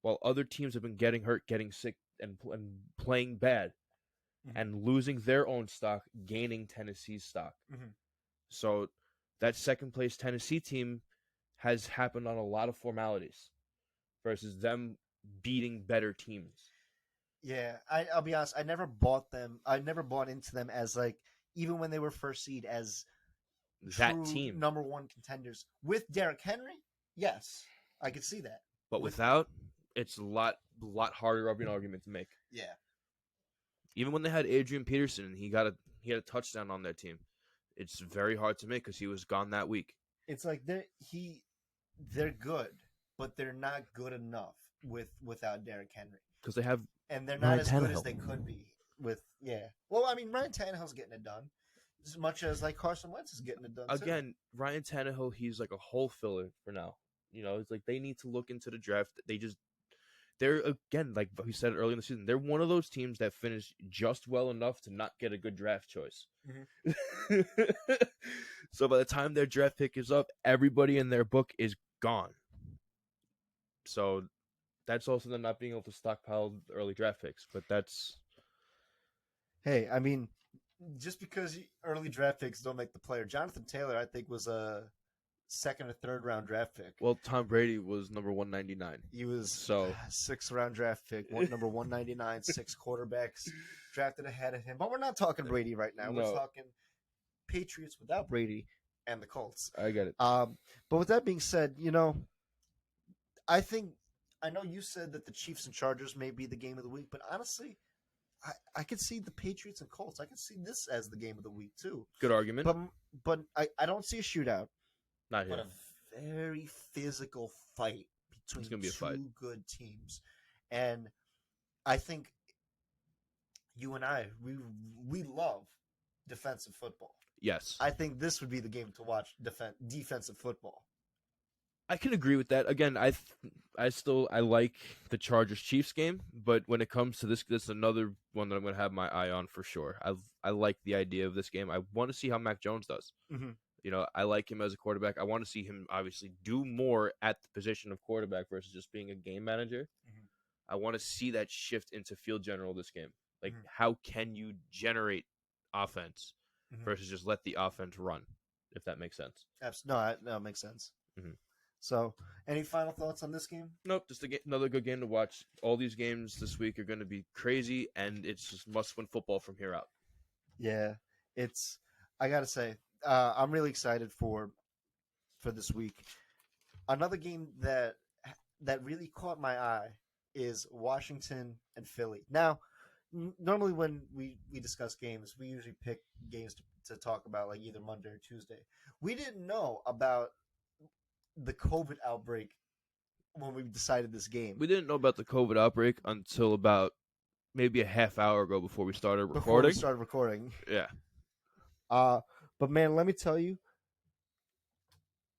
while other teams have been getting hurt, getting sick, and playing bad, mm-hmm. and losing their own stock, gaining Tennessee's stock. Mm-hmm. So that second-place Tennessee team has happened on a lot of formalities versus them beating better teams. Yeah, I'll be honest. I never bought them. I never bought into them as like, even when they were first seed, as that team number one contenders. With Derrick Henry, yes, I could see that. But without, it's a lot harder of an argument to make. Yeah. Even when they had Adrian Peterson and he had a touchdown on their team, it's very hard to make because he was gone that week. It's like they're good, but they're not good enough without Derrick Henry. Because they have, and they're not as good as they could be with. Yeah. Well, I mean, Ryan Tannehill's getting it done as much as like Carson Wentz is getting it done. Again, too. Ryan Tannehill, he's like a hole filler for now. It's like they need to look into the draft. They're again, like we said early in the season, they're one of those teams that finished just well enough to not get a good draft choice. Mm-hmm. So by the time their draft pick is up, everybody in their book is gone. So that's also them not being able to stockpile early draft picks. But that's... Hey, I mean, just because early draft picks don't make the player. Jonathan Taylor, I think, was a second or third round draft pick. Well, Tom Brady was number 199. He was sixth round draft pick, number 199, 6 quarterbacks drafted ahead of him. But we're not talking Brady right now. No. We're talking Patriots without Brady and the Colts. I get it. But with that being said, I know you said that the Chiefs and Chargers may be the game of the week, but honestly, I could see the Patriots and Colts. I could see this as the game of the week too. Good argument. But I don't see a shootout. Not here. But a very physical fight between two good teams. And I think you and I, we love defensive football. Yes. I think this would be the game to watch defensive football. I can agree with that. Again, I like the Chargers Chiefs game, but when it comes to this is another one that I'm going to have my eye on for sure. I like the idea of this game. I want to see how Mac Jones does. Mm-hmm. You know, I like him as a quarterback. I want to see him obviously do more at the position of quarterback versus just being a game manager. Mm-hmm. I want to see that shift into field general this game. Like, Mm-hmm. how can you generate offense Mm-hmm. versus just let the offense run, if that makes sense. No, it makes sense. Mm-hmm. So, any final thoughts on this game? Nope, just another good game to watch. All these games this week are going to be crazy, and it's just must-win football from here out. Yeah, I got to say, I'm really excited for this week. Another game that really caught my eye is Washington and Philly. Now, normally when we discuss games, we usually pick games to talk about, like either Monday or Tuesday. We didn't know about the COVID outbreak when we decided this game. We didn't know about the COVID outbreak until about maybe a half hour ago before we started recording. Yeah. But man, let me tell you,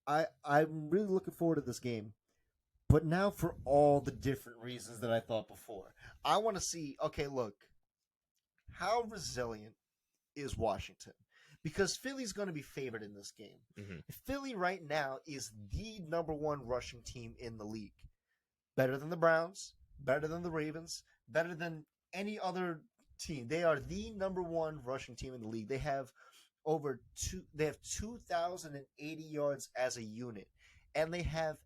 I'm really looking forward to this game. But now for all the different reasons that I thought before. I want to see, okay, look, how resilient is Washington? Because Philly's going to be favored in this game. Mm-hmm. Philly right now is the number one rushing team in the league. Better than the Browns, better than the Ravens, better than any other team. They are the number one rushing team in the league. They have 2,080 yards as a unit. And they have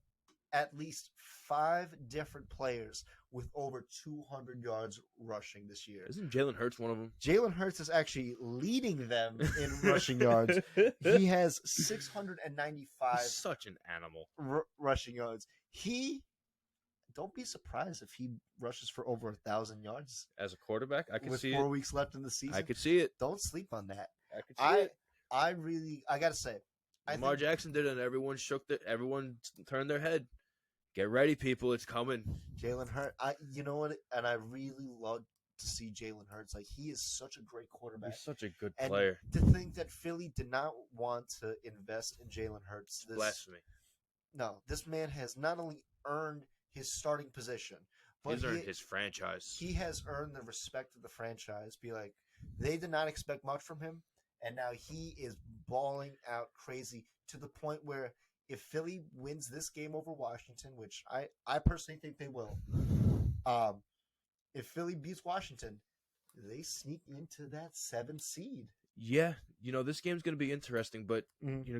at least 5 different players with over 200 yards rushing this year. Isn't Jalen Hurts one of them? Jalen Hurts is actually leading them in rushing yards. He has 695. He's such an animal. Rushing yards. Don't be surprised if he rushes for over 1,000 yards as a quarterback. I could see it. With 4 weeks left in the season. I could see it. Don't sleep on that. I could see it. I gotta say, Lamar Jackson did it, and everyone everyone turned their head. Get ready, people! It's coming. Jalen Hurts. You know what? And I really love to see Jalen Hurts. Like, he is such a great quarterback. He's such a good player. To think that Philly did not want to invest in Jalen Hurts. Blasphemy. No, this man has not only earned his starting position, but he's earned his franchise. He has earned the respect of the franchise. Be like, they did not expect much from him, and now he is balling out crazy to the point where if Philly wins this game over Washington, which I personally think they will, if Philly beats Washington, they sneak into that 7th seed. Yeah, this game's going to be interesting, but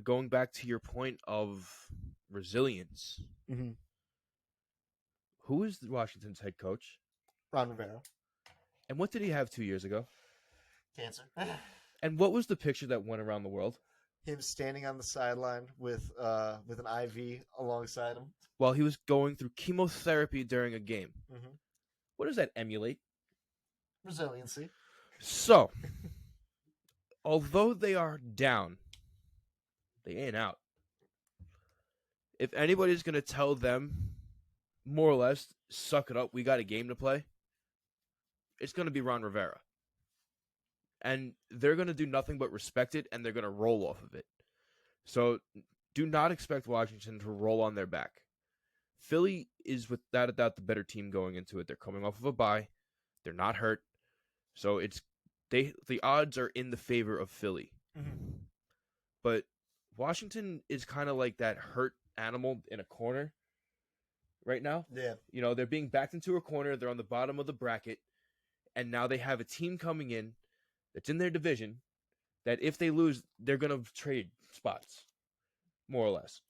going back to your point of resilience, who is Washington's head coach? Ron Rivera. And what did he have 2 years ago? Cancer. And what was the picture that went around the world? Him standing on the sideline with an IV alongside him while he was going through chemotherapy during a game. Mm-hmm. What does that emulate? Resiliency. So, although they are down, they ain't out. If anybody's going to tell them, more or less, suck it up, we got a game to play, it's going to be Ron Rivera. And they're going to do nothing but respect it, and they're going to roll off of it. So do not expect Washington to roll on their back. Philly is without a doubt the better team going into it. They're coming off of a bye. They're not hurt. So the odds are in the favor of Philly. Mm-hmm. But Washington is kind of like that hurt animal in a corner right now. Yeah. They're being backed into a corner. They're on the bottom of the bracket. And now they have a team coming in that's in their division that if they lose, they're going to trade spots, more or less.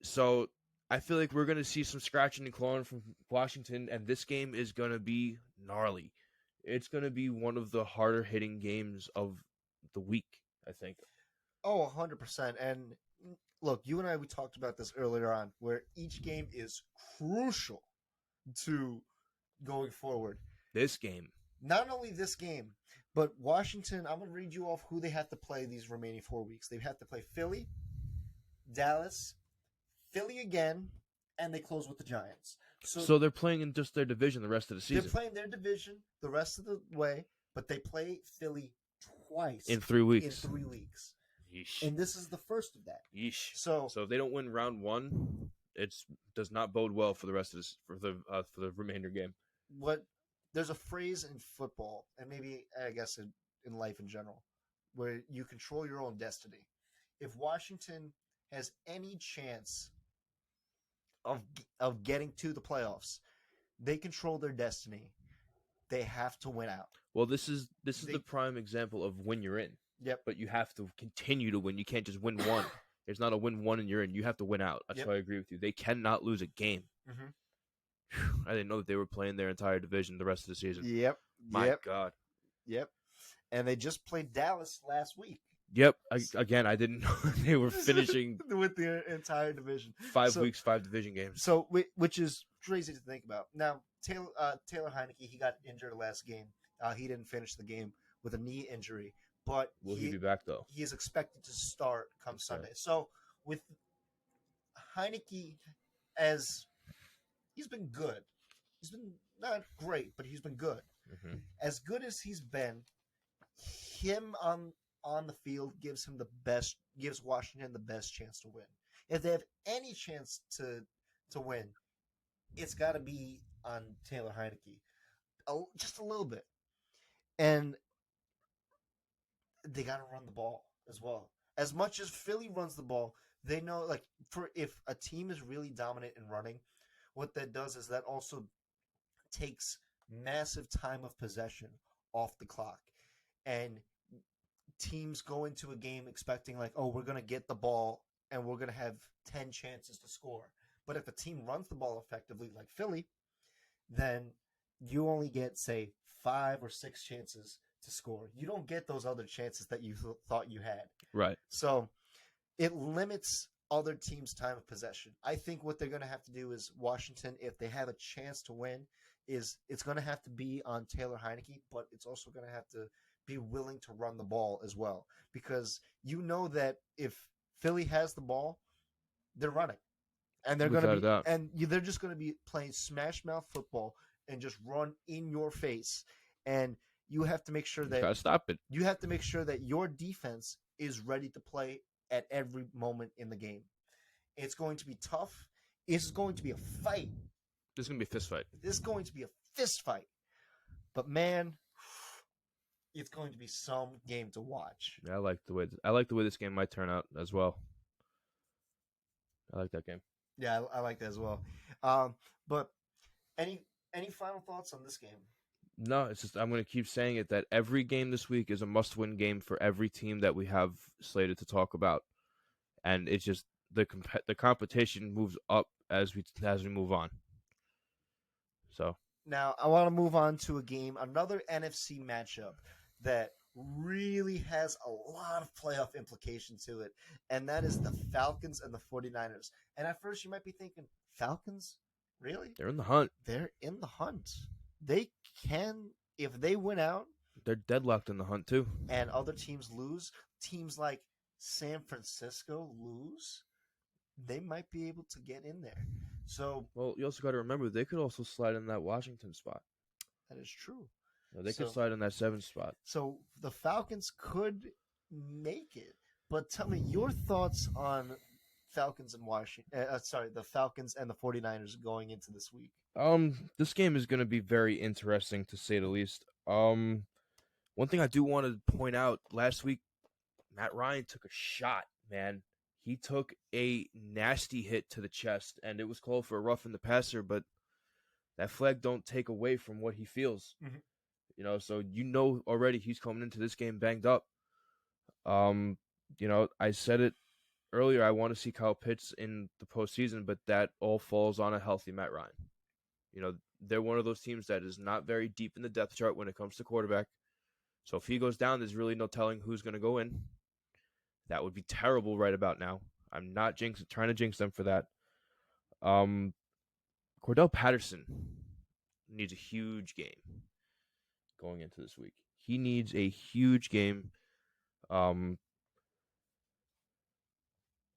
So I feel like we're going to see some scratching and clawing from Washington, and this game is going to be gnarly. It's going to be one of the harder hitting games of the week, I think. Oh, 100%. And look, you and I, we talked about this earlier on, where each game is crucial to going forward. This game. Not only this game, but Washington, I'm going to read you off who they have to play these remaining 4 weeks. They have to play Philly, Dallas, Philly again, and they close with the Giants. So they're playing in just their division the rest of the season. They're playing their division the rest of the way, but they play Philly twice in 3 weeks. Yeesh. And this is the first of that. Yeesh. So if they don't win round 1, it does not bode well for the rest of this, for the remainder game. There's a phrase in football, and maybe I guess in life in general, where you control your own destiny. If Washington has any chance of getting to the playoffs, they control their destiny. They have to win out. Well, this is the prime example of when you're in. Yep. But you have to continue to win. You can't just win one. There's not a win one and you're in. You have to win out. That's why I agree with you. They cannot lose a game. Mm-hmm. I didn't know that they were playing their entire division the rest of the season. Yep. My God. Yep. And they just played Dallas last week. Yep. Again, I didn't know they were finishing with the entire division. 5 weeks, 5 division games. So, which is crazy to think about. Now, Taylor Heineke, he got injured last game. He didn't finish the game with a knee injury, but will he be back though? He is expected to start come Sunday. So, with Heineke, as he's been good, he's been not great, but he's been good. Mm-hmm. As good as he's been, him on the field gives Washington the best chance to win. If they have any chance to win, it's got to be on Taylor Heineke, just a little bit, and they got to run the ball as well. As much as Philly runs the ball, they know if a team is really dominant in running, what that does is that also takes massive time of possession off the clock, and teams go into a game expecting we're going to get the ball and we're going to have 10 chances to score. But if a team runs the ball effectively like Philly, then you only get, say, 5 or 6 chances to score. You don't get those other chances that you thought you had. Right. So it limits other teams' time of possession. I think what they're going to have to do is Washington, if they have a chance to win, it's going to have to be on Taylor Heineke, but it's also going to have to be willing to run the ball as well. Because you know that if Philly has the ball, they're running. And they're they're just going to be playing smash mouth football and just run in your face. And you have to make sure that you gotta stop it. You have to make sure that your defense is ready to play at every moment in the game. It's going to be tough. It's going to be a fight. This is going to be a fist fight. This is going to be a fist fight. But man, it's going to be some game to watch. Yeah, I like the way this game might turn out as well. I like that game. Yeah, I like that as well. But any final thoughts on this game? No, it's just I'm going to keep saying it that every game this week is a must-win game for every team that we have slated to talk about, and it's just the competition moves up as we move on. So now I want to move on to another NFC matchup that really has a lot of playoff implication to it, and that is the Falcons and the 49ers. And at first you might be thinking, Falcons? Really? They're in the hunt. They're in the hunt. They can, if they win out. They're deadlocked in the hunt too. And other teams lose. Teams like San Francisco lose. They might be able to get in there. So, well, you also got to remember they could also slide in that Washington spot. That is true. They could slide in that 7th spot. So the Falcons could make it. But tell me your thoughts on Falcons and the Falcons and the 49ers going into this week. This game is going to be very interesting to say the least. One thing I do want to point out, last week Matt Ryan took a shot, man. He took a nasty hit to the chest, and it was called for a roughing the passer, but that flag don't take away from what he feels. Mm-hmm. So already he's coming into this game banged up. I said it earlier, I want to see Kyle Pitts in the postseason, but that all falls on a healthy Matt Ryan. They're one of those teams that is not very deep in the depth chart when it comes to quarterback. So if he goes down, there's really no telling who's going to go in. That would be terrible right about now. I'm not trying to jinx them for that. Cordell Patterson needs a huge game going into this week. He needs a huge game.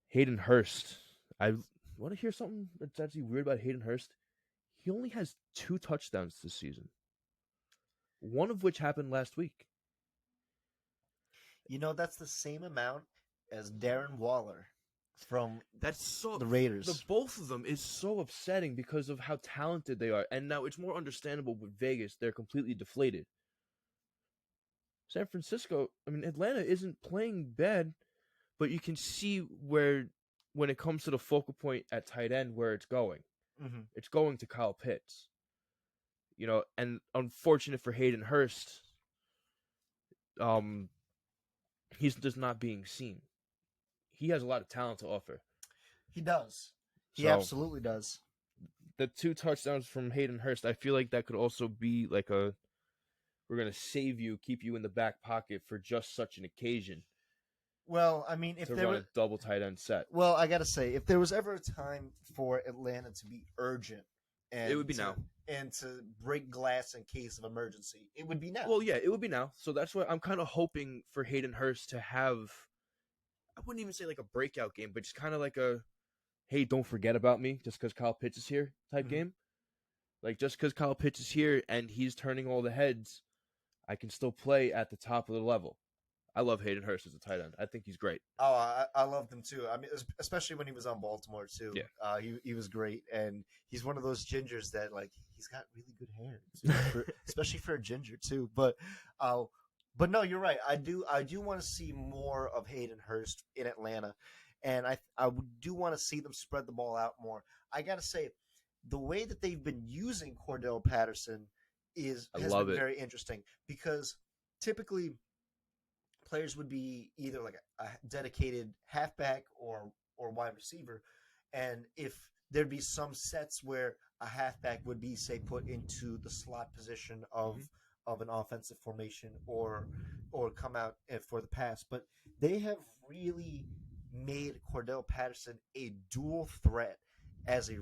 Hayden Hurst. want to hear something that's actually weird about Hayden Hurst? He only has 2 touchdowns this season, one of which happened last week. That's the same amount as Darren Waller from That's so the Raiders. The both of them is so upsetting because of how talented they are. And now it's more understandable with Vegas. They're completely deflated. San Francisco, Atlanta isn't playing bad, but you can see where, when it comes to the focal point at tight end, where it's going. Mm-hmm. It's going to Kyle Pitts. And unfortunate for Hayden Hurst, he's just not being seen. He has a lot of talent to offer. He does. He So, absolutely does. The 2 touchdowns from Hayden Hurst, I feel like that could also be like we're going to save you, keep you in the back pocket for just such an occasion. Well, if to there run were a double tight end set. Well, I got to say, if there was ever a time for Atlanta to be urgent, it would be now. And to break glass in case of emergency, it would be now. Well, yeah, it would be now. So that's why I'm kind of hoping for Hayden Hurst to have, I wouldn't even say like a breakout game, but just kind of like a, hey, don't forget about me just because Kyle Pitts is here type game. Like, just because Kyle Pitts is here and he's turning all the heads, I can still play at the top of the level. I love Hayden Hurst as a tight end. I think he's great. Oh, I loved him too. Especially when he was on Baltimore too. Yeah. He was great, and he's one of those gingers that he's got really good hair, too, especially for a ginger too. But no, you're right. I do want to see more of Hayden Hurst in Atlanta, and I do want to see them spread the ball out more. I gotta say, the way that they've been using Cordell Patterson has been very interesting, because typically players would be either like a dedicated halfback or wide receiver, and if there'd be some sets where a halfback would be, say, put into the slot position of an offensive formation or come out for the pass, but they have really made Cordell Patterson a dual threat as a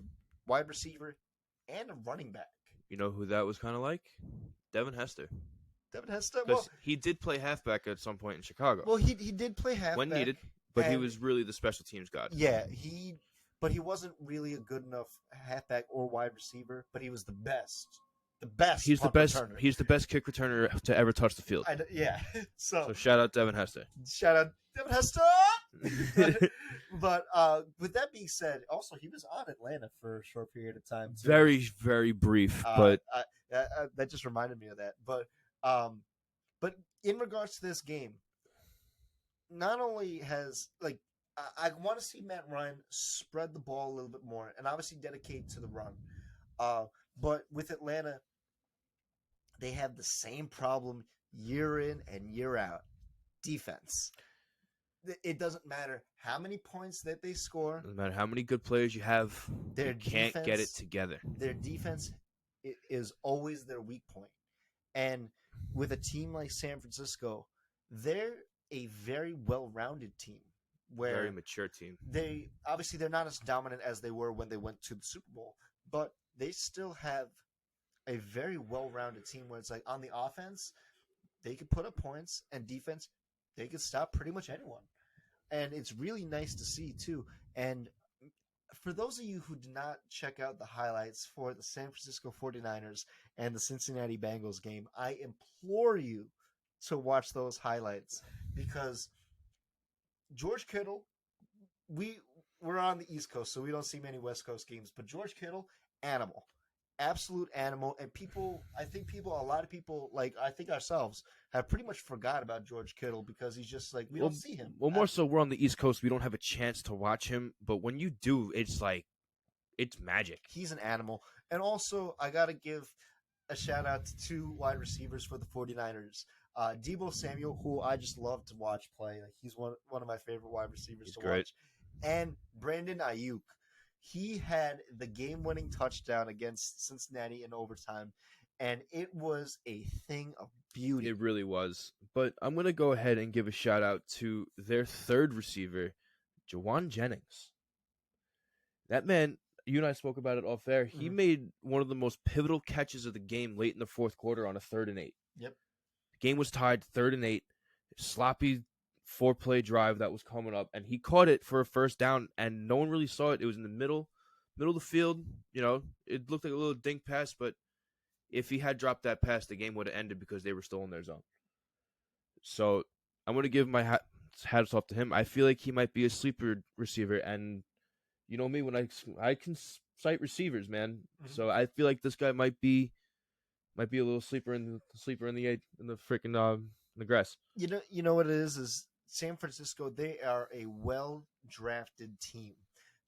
wide receiver and a running back. You know who that was kind of like? Devin Hester. Devin Hester? Because he did play halfback at some point in Chicago. Well, he did play halfback. When needed, but he was really the special teams god. Yeah, but he wasn't really a good enough halfback or wide receiver, but he was the best. The best. He's the best. Returner. He's the best kick returner to ever touch the field. Yeah. So shout out Devin Hester. Shout out Devin Hester. But with that being said, also he was on Atlanta for a short period of time too. Very, very brief, but that just reminded me of that. But in regards to this game, not only has I want to see Matt Ryan spread the ball a little bit more and obviously dedicate to the run. But with Atlanta, they have the same problem year in and year out. Defense. It doesn't matter how many points that they score. Doesn't matter how many good players you have. Their can't get it together. Their defense is always their weak point. And with a team like San Francisco, they're a very well-rounded teund where very mature team. They're not as dominant as they were when they went to the Super Bowl, but they still have a very well-rounded team where it's like on the offense, they could put up points, and defense, they could stop pretty much anyone. And it's really nice to see too. And for those of you who did not check out the highlights for the San Francisco 49ers and the Cincinnati Bengals game, I implore you to watch those highlights, because George Kittle, we're on the East Coast, so we don't see many West Coast games, but George Kittle, animal. Absolute animal. And a lot of people, I think ourselves, have pretty much forgot about George Kittle because he's just we don't see him. Well, more so we're on the East Coast. We don't have a chance to watch him. But when you do, it's magic. He's an animal. And also, I got to give a shout out to 2 wide receivers for the 49ers. Deebo Samuel, who I just love to watch play. He's one of my favorite wide receivers to watch. And Brandon Ayuk. He had the game-winning touchdown against Cincinnati in overtime, and it was a thing of beauty. It really was. But I'm going to go ahead and give a shout-out to their third receiver, Jawan Jennings. That man, you and I spoke about it off air, he made one of the most pivotal catches of the game late in the fourth quarter on a 3rd and 8. Yep. The game was tied 3rd and 8. Sloppy 4-play drive that was coming up, and he caught it for a first down, and no one really saw it. It was in the middle of the field. It looked like a little dink pass, but if he had dropped that pass, the game would have ended because they were still in their zone. So I'm going to give my hats off to him. I feel like he might be a sleeper receiver, and you know me, when I can cite receivers, man. Mm-hmm. So I feel like this guy might be a little sleeper in the freaking the grass. You know what it is San Francisco. They are a well-drafted team.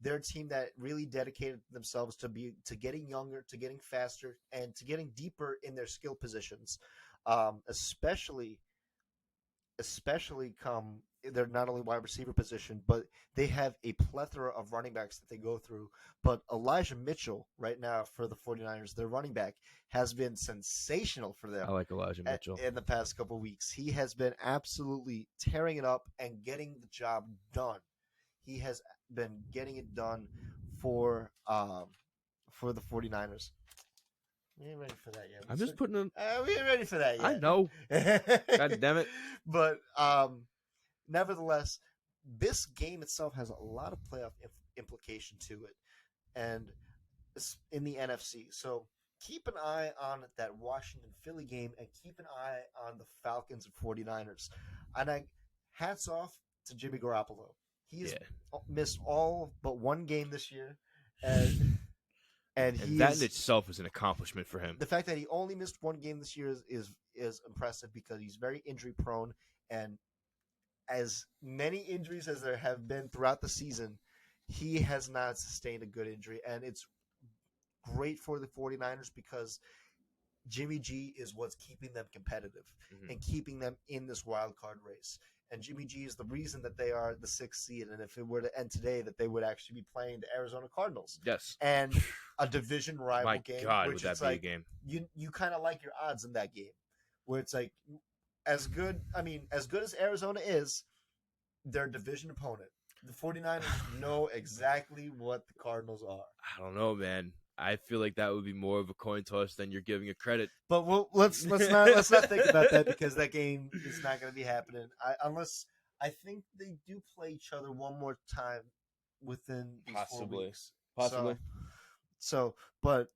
They're a team that really dedicated themselves to getting younger, to getting faster, and to getting deeper in their skill positions. Especially come they're not only wide receiver position, but they have a plethora of running backs that they go through. But Elijah Mitchell right now for the 49ers, their running back, has been sensational for them. I like Elijah Mitchell. In the past couple of weeks. He has been absolutely tearing it up and getting the job done. He has been getting it done for the 49ers. We ain't ready for that yet. I'm just putting we ain't ready for that yet. I know. God damn it. But nevertheless, this game itself has a lot of playoff implication to it, and it's in the NFC. So keep an eye on that Washington-Philly game, and keep an eye on the Falcons and 49ers. And hats off to Jimmy Garoppolo. He's missed all but one game this year, and that in itself is an accomplishment for him. The fact that he only missed one game this year is impressive, because he's very injury prone, and as many injuries as there have been throughout the season, he has not sustained a good injury. And it's great for the 49ers because Jimmy G is what's keeping them competitive and keeping them in this wild card race. And Jimmy G is the reason that they are the 6th seed. And if it were to end today, that they would actually be playing the Arizona Cardinals. Yes. And a division rival game. My God, which would that be like, a game? You kind of like your odds in that game, where it's like as good as Arizona is, their division opponent. The 49ers know exactly what the Cardinals are. I don't know, man. I feel like that would be more of a coin toss than you're giving it credit. But let's not think about that, because that game is not going to be happening unless I think they do play each other one more time within these 4 weeks. Possibly. So, but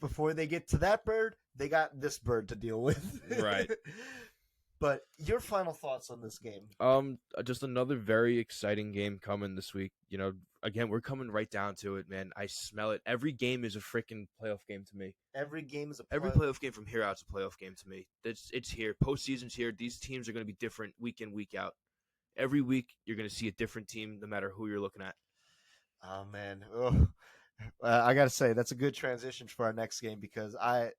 before they get to that bird, they got this bird to deal with. Right. But your final thoughts on this game? Just another very exciting game coming this week. Again, we're coming right down to it, man. I smell it. Every game is a freaking playoff game to me. Every game is every playoff game from here out is a playoff game to me. It's here. Postseason's here. These teams are going to be different week in, week out. Every week, you're going to see a different team, no matter who you're looking at. Oh man, I gotta say that's a good transition for our next game, because I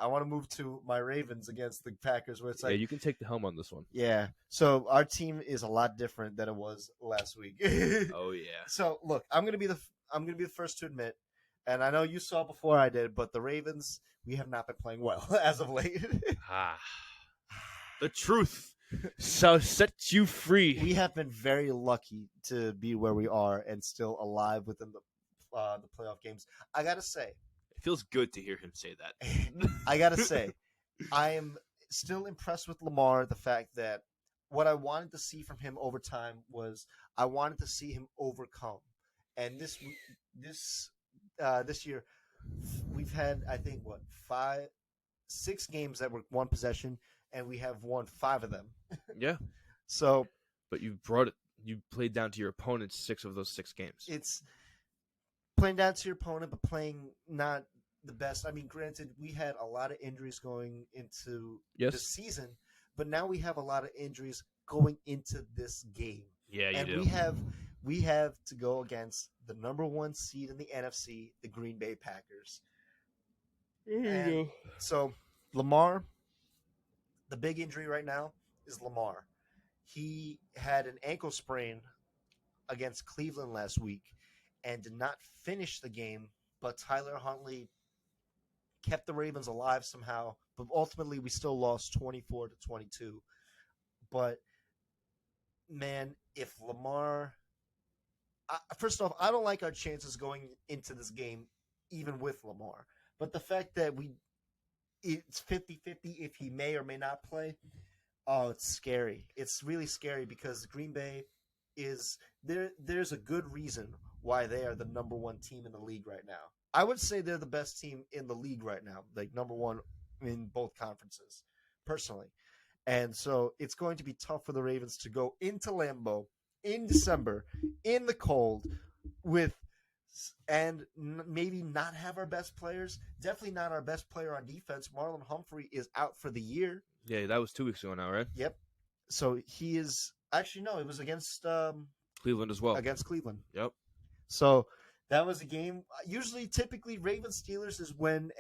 want to move to my Ravens against the Packers, where it's like, you can take the helm on this one. Yeah. So our team is a lot different than it was last week. Oh yeah. So look, I'm gonna be the first to admit, and I know you saw before I did, but the Ravens, we have not been playing well as of late. The truth shall set you free. We have been very lucky to be where we are and still alive within the playoff games. I gotta say. Feels good to hear him say that. I gotta say, I am still impressed with Lamar. The fact that what I wanted to see from him over time was I wanted to see him overcome. And this year, we've had, I think, 6 games that were one possession, and we have won 5 of them. Yeah. So, but you played down to your opponents 6 of those 6 games. It's playing down to your opponent, but playing not the best. I mean, granted, we had a lot of injuries going into the season, but now we have a lot of injuries going into this game. Yeah, you and do. We have to go against the number 1 seed in the NFC, the Green Bay Packers. So, Lamar, the big injury right now is Lamar. He had an ankle sprain against Cleveland last week and did not finish the game, but Tyler Huntley kept the Ravens alive somehow. But ultimately, we still lost 24-22. But, man, if Lamar... first off, I don't like our chances going into this game, even with Lamar. But the fact that it's 50-50 if he may or may not play, Oh, it's scary. It's really scary because Green Bay is there. There's a good reason why they are the number one team in the league right now. I would say they're the best team in the league right now, like number one in both conferences, personally. And so it's going to be tough for the Ravens to go into Lambeau in December in the cold with and maybe not have our best players. Definitely not our best player on defense. Marlon Humphrey is out for the year. Yeah, that was 2 weeks ago now, right? Yep. So he is actually no, it was against Cleveland as well. Against Cleveland. Yep. So that was a game. Usually, typically, Ravens Steelers is when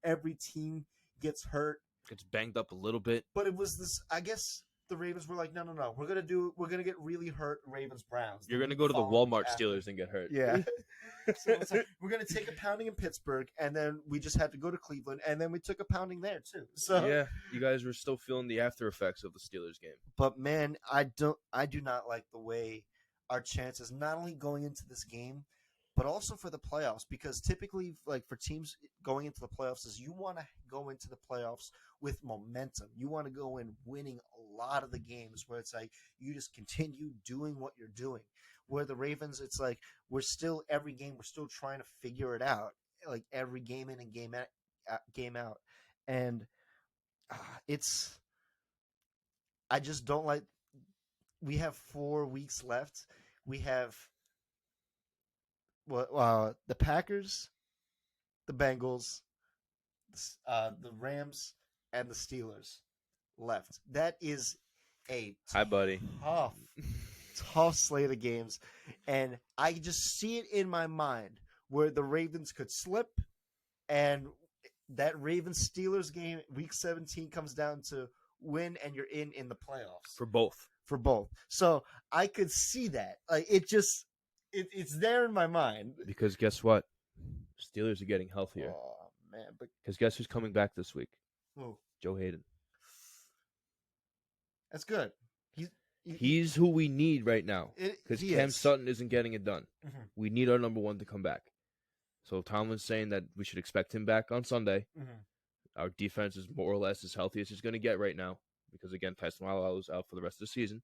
every team gets hurt. Gets banged up a little bit. But it was this. I guess the Ravens were like, no. We're gonna get really hurt. Ravens Browns. You're gonna go to the Walmart Steelers and get hurt. Yeah. So it's like, we're gonna take a pounding in Pittsburgh, and then we just had to go to Cleveland, and then we took a pounding there too. So yeah, you guys were still feeling the after effects of the Steelers game. But man, I do not like the way our chances not only going into this game, but also for the playoffs, because typically, like for teams going into the playoffs, is you want to go into the playoffs with momentum. You want to go in winning a lot of the games where it's like you just continue doing what you're doing. Where the Ravens, it's like we're still every game we're still trying to figure it out, like every game in and game out, and it's. I just don't like. We have 4 weeks left. We have the Packers, the Bengals, the Rams, and the Steelers left. That is a hi, buddy. Tough slate of games, and I just see it in my mind where the Ravens could slip, and that Ravens Steelers game, Week 17, comes down to win, and you're in the playoffs for both. So I could see that. Like it's there in my mind. Because guess what? Steelers are getting healthier. Oh man! Because guess who's coming back this week? Who? Joe Hayden. That's good. He's who we need right now. Because Cam Sutton isn't getting it done. Mm-hmm. We need our number one to come back. So Tomlin's saying that we should expect him back on Sunday. Mm-hmm. Our defense is more or less as healthy as it's going to get right now. Because, again, Tyson Wild is out for the rest of the season.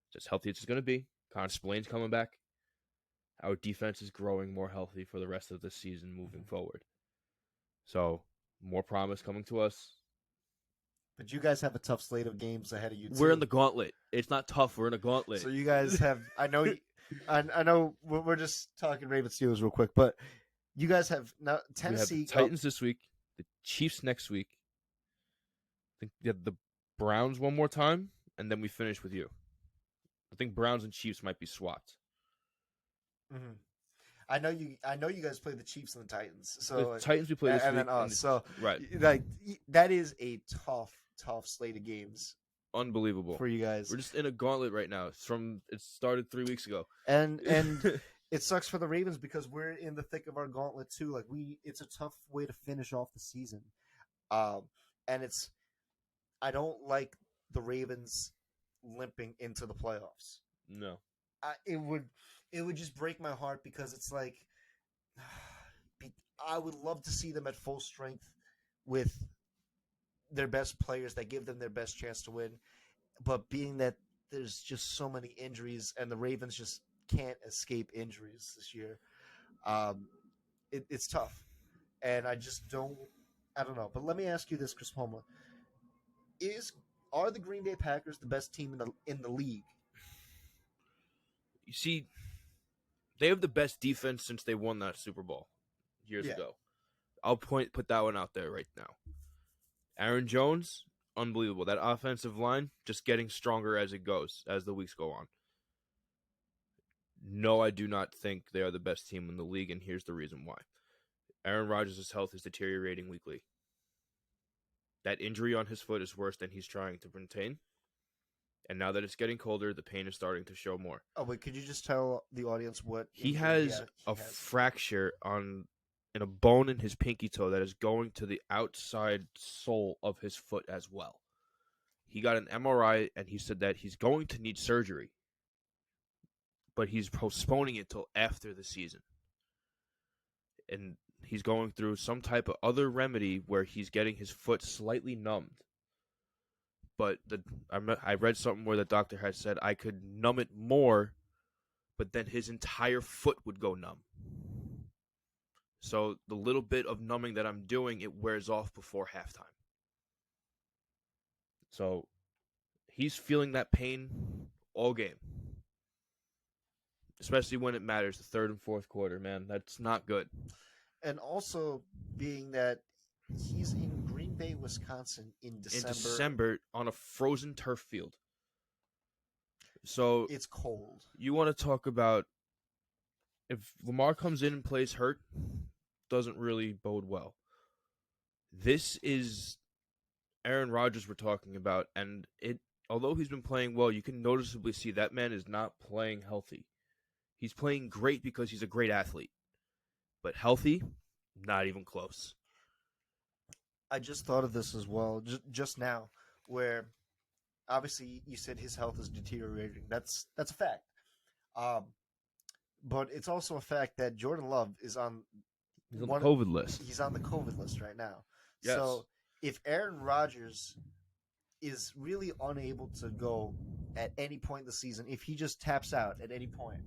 It's as healthy as it's going to be. Connor Splain's coming back. Our defense is growing more healthy for the rest of the season moving forward. So, more promise coming to us. But you guys have a tough slate of games ahead of you, too. We're in the gauntlet. It's not tough. We're in a gauntlet. So you guys have – I know we're just talking Ravens Steelers real quick, but you guys have now Tennessee. We have the Titans this week, the Chiefs next week. I think you have the Browns one more time, and then we finish with you. I think Browns and Chiefs might be swapped. Mm-hmm. I know you guys play the Chiefs and the Titans. So the Titans we play this week, and then us. So right, like that is a tough slate of games. Unbelievable for you guys. We're just in a gauntlet right now. It started 3 weeks ago, and it sucks for the Ravens because we're in the thick of our gauntlet too. Like it's a tough way to finish off the season, and I don't like the Ravens limping into the playoffs. No, it would just break my heart because it's like I would love to see them at full strength with their best players that give them their best chance to win. But being that there's just so many injuries and the Ravens just can't escape injuries this year, it's tough. And I don't know. But let me ask you this, Chris Palma. Are the Green Bay Packers the best team in the league? You see, they have the best defense since they won that Super Bowl years ago. I'll put that one out there right now. Aaron Jones, unbelievable. That offensive line just getting stronger as it goes, as the weeks go on. No, I do not think they are the best team in the league, and here's the reason why. Aaron Rodgers' health is deteriorating weekly. That injury on his foot is worse than he's trying to maintain. And now that it's getting colder, the pain is starting to show more. Oh, wait, could you just tell the audience what he has? Fracture in a bone in his pinky toe that is going to the outside sole of his foot as well. He got an MRI, and he said that he's going to need surgery, but he's postponing it till after the season. And he's going through some type of other remedy where he's getting his foot slightly numbed. but I read something where the doctor had said I could numb it more, but then his entire foot would go numb. So the little bit of numbing that I'm doing, it wears off before halftime. So he's feeling that pain all game, especially when it matters, the third and fourth quarter, man. That's not good. And also being that he's in Green Bay, Wisconsin in December. In December on a frozen turf field. So it's cold. You want to talk about if Lamar comes in and plays hurt, doesn't really bode well. This is Aaron Rodgers we're talking about, and although he's been playing well, you can noticeably see that man is not playing healthy. He's playing great because he's a great athlete. But healthy, not even close. I just thought of this as well, just now, where obviously you said his health is deteriorating. That's a fact. But it's also a fact that Jordan Love is on the COVID list. He's on the COVID list right now. Yes. So if Aaron Rodgers is really unable to go at any point in the season, if he just taps out at any point,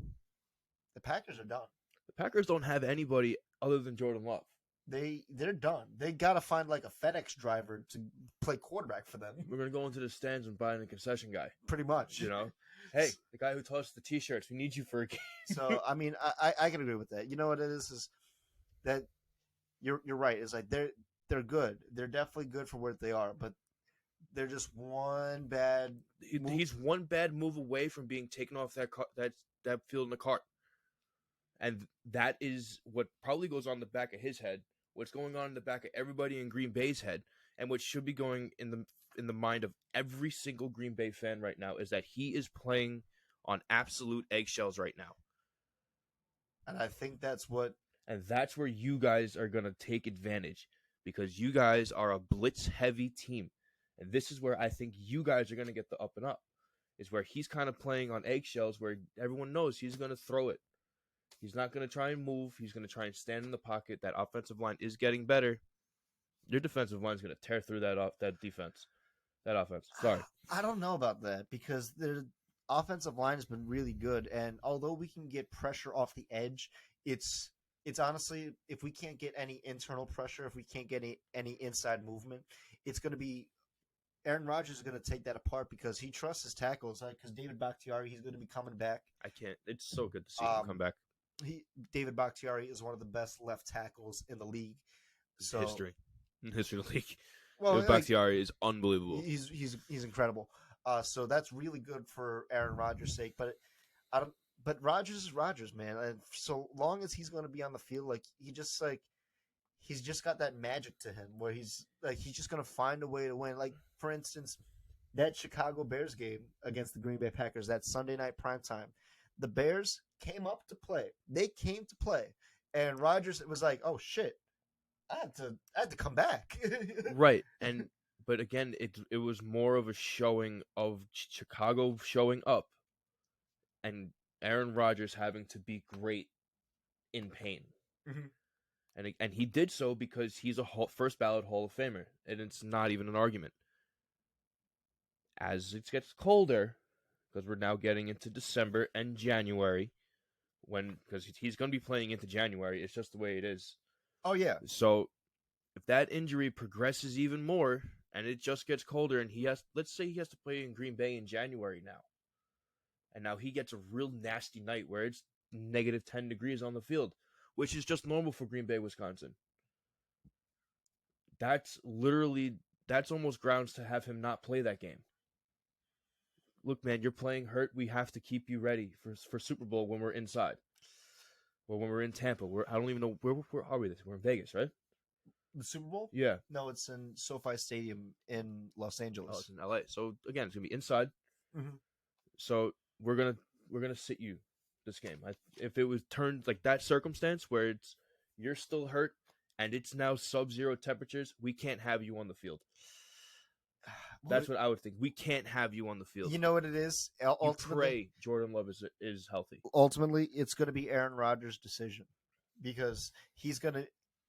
the Packers are done. The Packers don't have anybody other than Jordan Love. They're done. They got to find like a FedEx driver to play quarterback for them. We're going to go into the stands and buy a concession guy. Pretty much. You know? Hey, the guy who tossed the T-shirts, we need you for a game. So, I mean, I can agree with that. You know what it is that you're right. It's like they're good. They're definitely good for where they are, but they're just one bad move. He's one bad move away from being taken off that field in the cart. And that is what probably goes on the back of his head, what's going on in the back of everybody in Green Bay's head, and what should be going in the mind of every single Green Bay fan right now is that he is playing on absolute eggshells right now. And I think that's where you guys are going to take advantage, because you guys are a blitz-heavy team. And this is where I think you guys are going to get the up and up, is where he's kind of playing on eggshells, where everyone knows he's going to throw it. He's not going to try and move. He's going to try and stand in the pocket. That offensive line is getting better. Your defensive line is going to tear through that defense. That offense. Sorry. I don't know about that, because their offensive line has been really good. And although we can get pressure off the edge, it's honestly, if we can't get any internal pressure, if we can't get any inside movement, it's going to be Aaron Rodgers is going to take that apart, because he trusts his tackles. Because David Bakhtiari, he's going to be coming back. I can't. It's so good to see him come back. David Bakhtiari is one of the best left tackles in the league. So, in history of the league. Well, David Bakhtiari is unbelievable. He's incredible. So that's really good for Aaron Rodgers' sake. But Rodgers is Rodgers, man. And so long as he's going to be on the field, he's just got that magic to him, where he's just going to find a way to win. Like, for instance, that Chicago Bears game against the Green Bay Packers, that Sunday night primetime. The Bears came up to play. They came to play. And Rodgers was like, oh, shit. I had to come back. Right. But again, it was more of a showing of Chicago showing up and Aaron Rodgers having to be great in pain. Mm-hmm. And he did so because he's a first ballot Hall of Famer. And it's not even an argument. As it gets colder, because we're now getting into December and January, because he's going to be playing into January. It's just the way it is. Oh, yeah. So if that injury progresses even more and it just gets colder, and let's say he has to play in Green Bay in January now, and now he gets a real nasty night where it's negative 10 degrees on the field, which is just normal for Green Bay, Wisconsin. That's almost grounds to have him not play that game. Look, man, you're playing hurt. We have to keep you ready for Super Bowl when we're inside. Or when we're in Tampa. I don't even know, where are we? We're in Vegas, right? The Super Bowl? Yeah. No, it's in SoFi Stadium in Los Angeles. Oh, it's in LA. So again, it's gonna be inside. Mm-hmm. So we're gonna sit you this game. If it was turned like that circumstance where you're still hurt and it's now sub-zero temperatures, we can't have you on the field. That's what I would think. We can't have you on the field. You know what it is? Pray Jordan Love is healthy. Ultimately, it's going to be Aaron Rodgers' decision, because he's going to,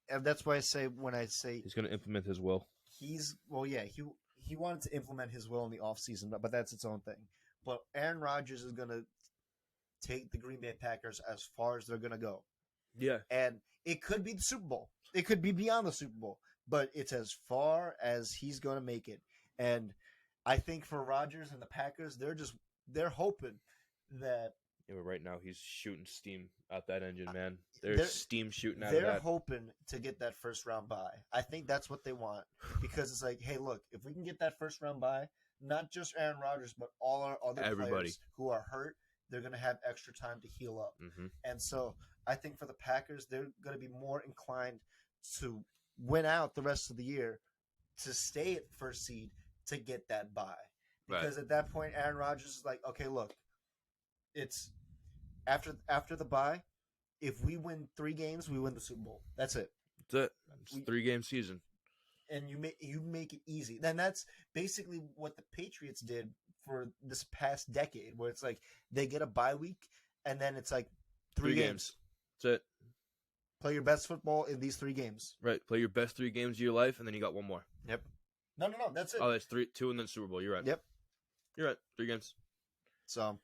and that's why I say he's going to implement his will. He's he wanted to implement his will in the offseason, but that's its own thing. But Aaron Rodgers is going to take the Green Bay Packers as far as they're going to go. Yeah. And it could be the Super Bowl. It could be beyond the Super Bowl, but it's as far as he's going to make it. And I think for Rodgers and the Packers, they're hoping that Yeah, but right now he's shooting steam out that engine, man. There's steam shooting out of that. They're hoping to get that first round bye. I think that's what they want because it's like, hey, look, if we can get that first round bye, not just Aaron Rodgers, but all our other players who are hurt, they're going to have extra time to heal up. Mm-hmm. And so I think for the Packers, they're going to be more inclined to win out the rest of the year to stay at first seed to get that bye. Because at that point, Aaron Rodgers is like, okay, look, it's after the bye, if we win 3 games, we win the Super Bowl. That's it. That's it. It's a 3-game season. And you make it easy. Then that's basically what the Patriots did for this past decade, where it's like they get a bye week, and then it's like 3 games. That's it. Play your best football in these 3 games. Right. Play your best 3 games of your life, and then you got 1 more. Yep. No, that's it. Oh, that's 2 and then Super Bowl. You're right. Yep. You're right. 3 games. So,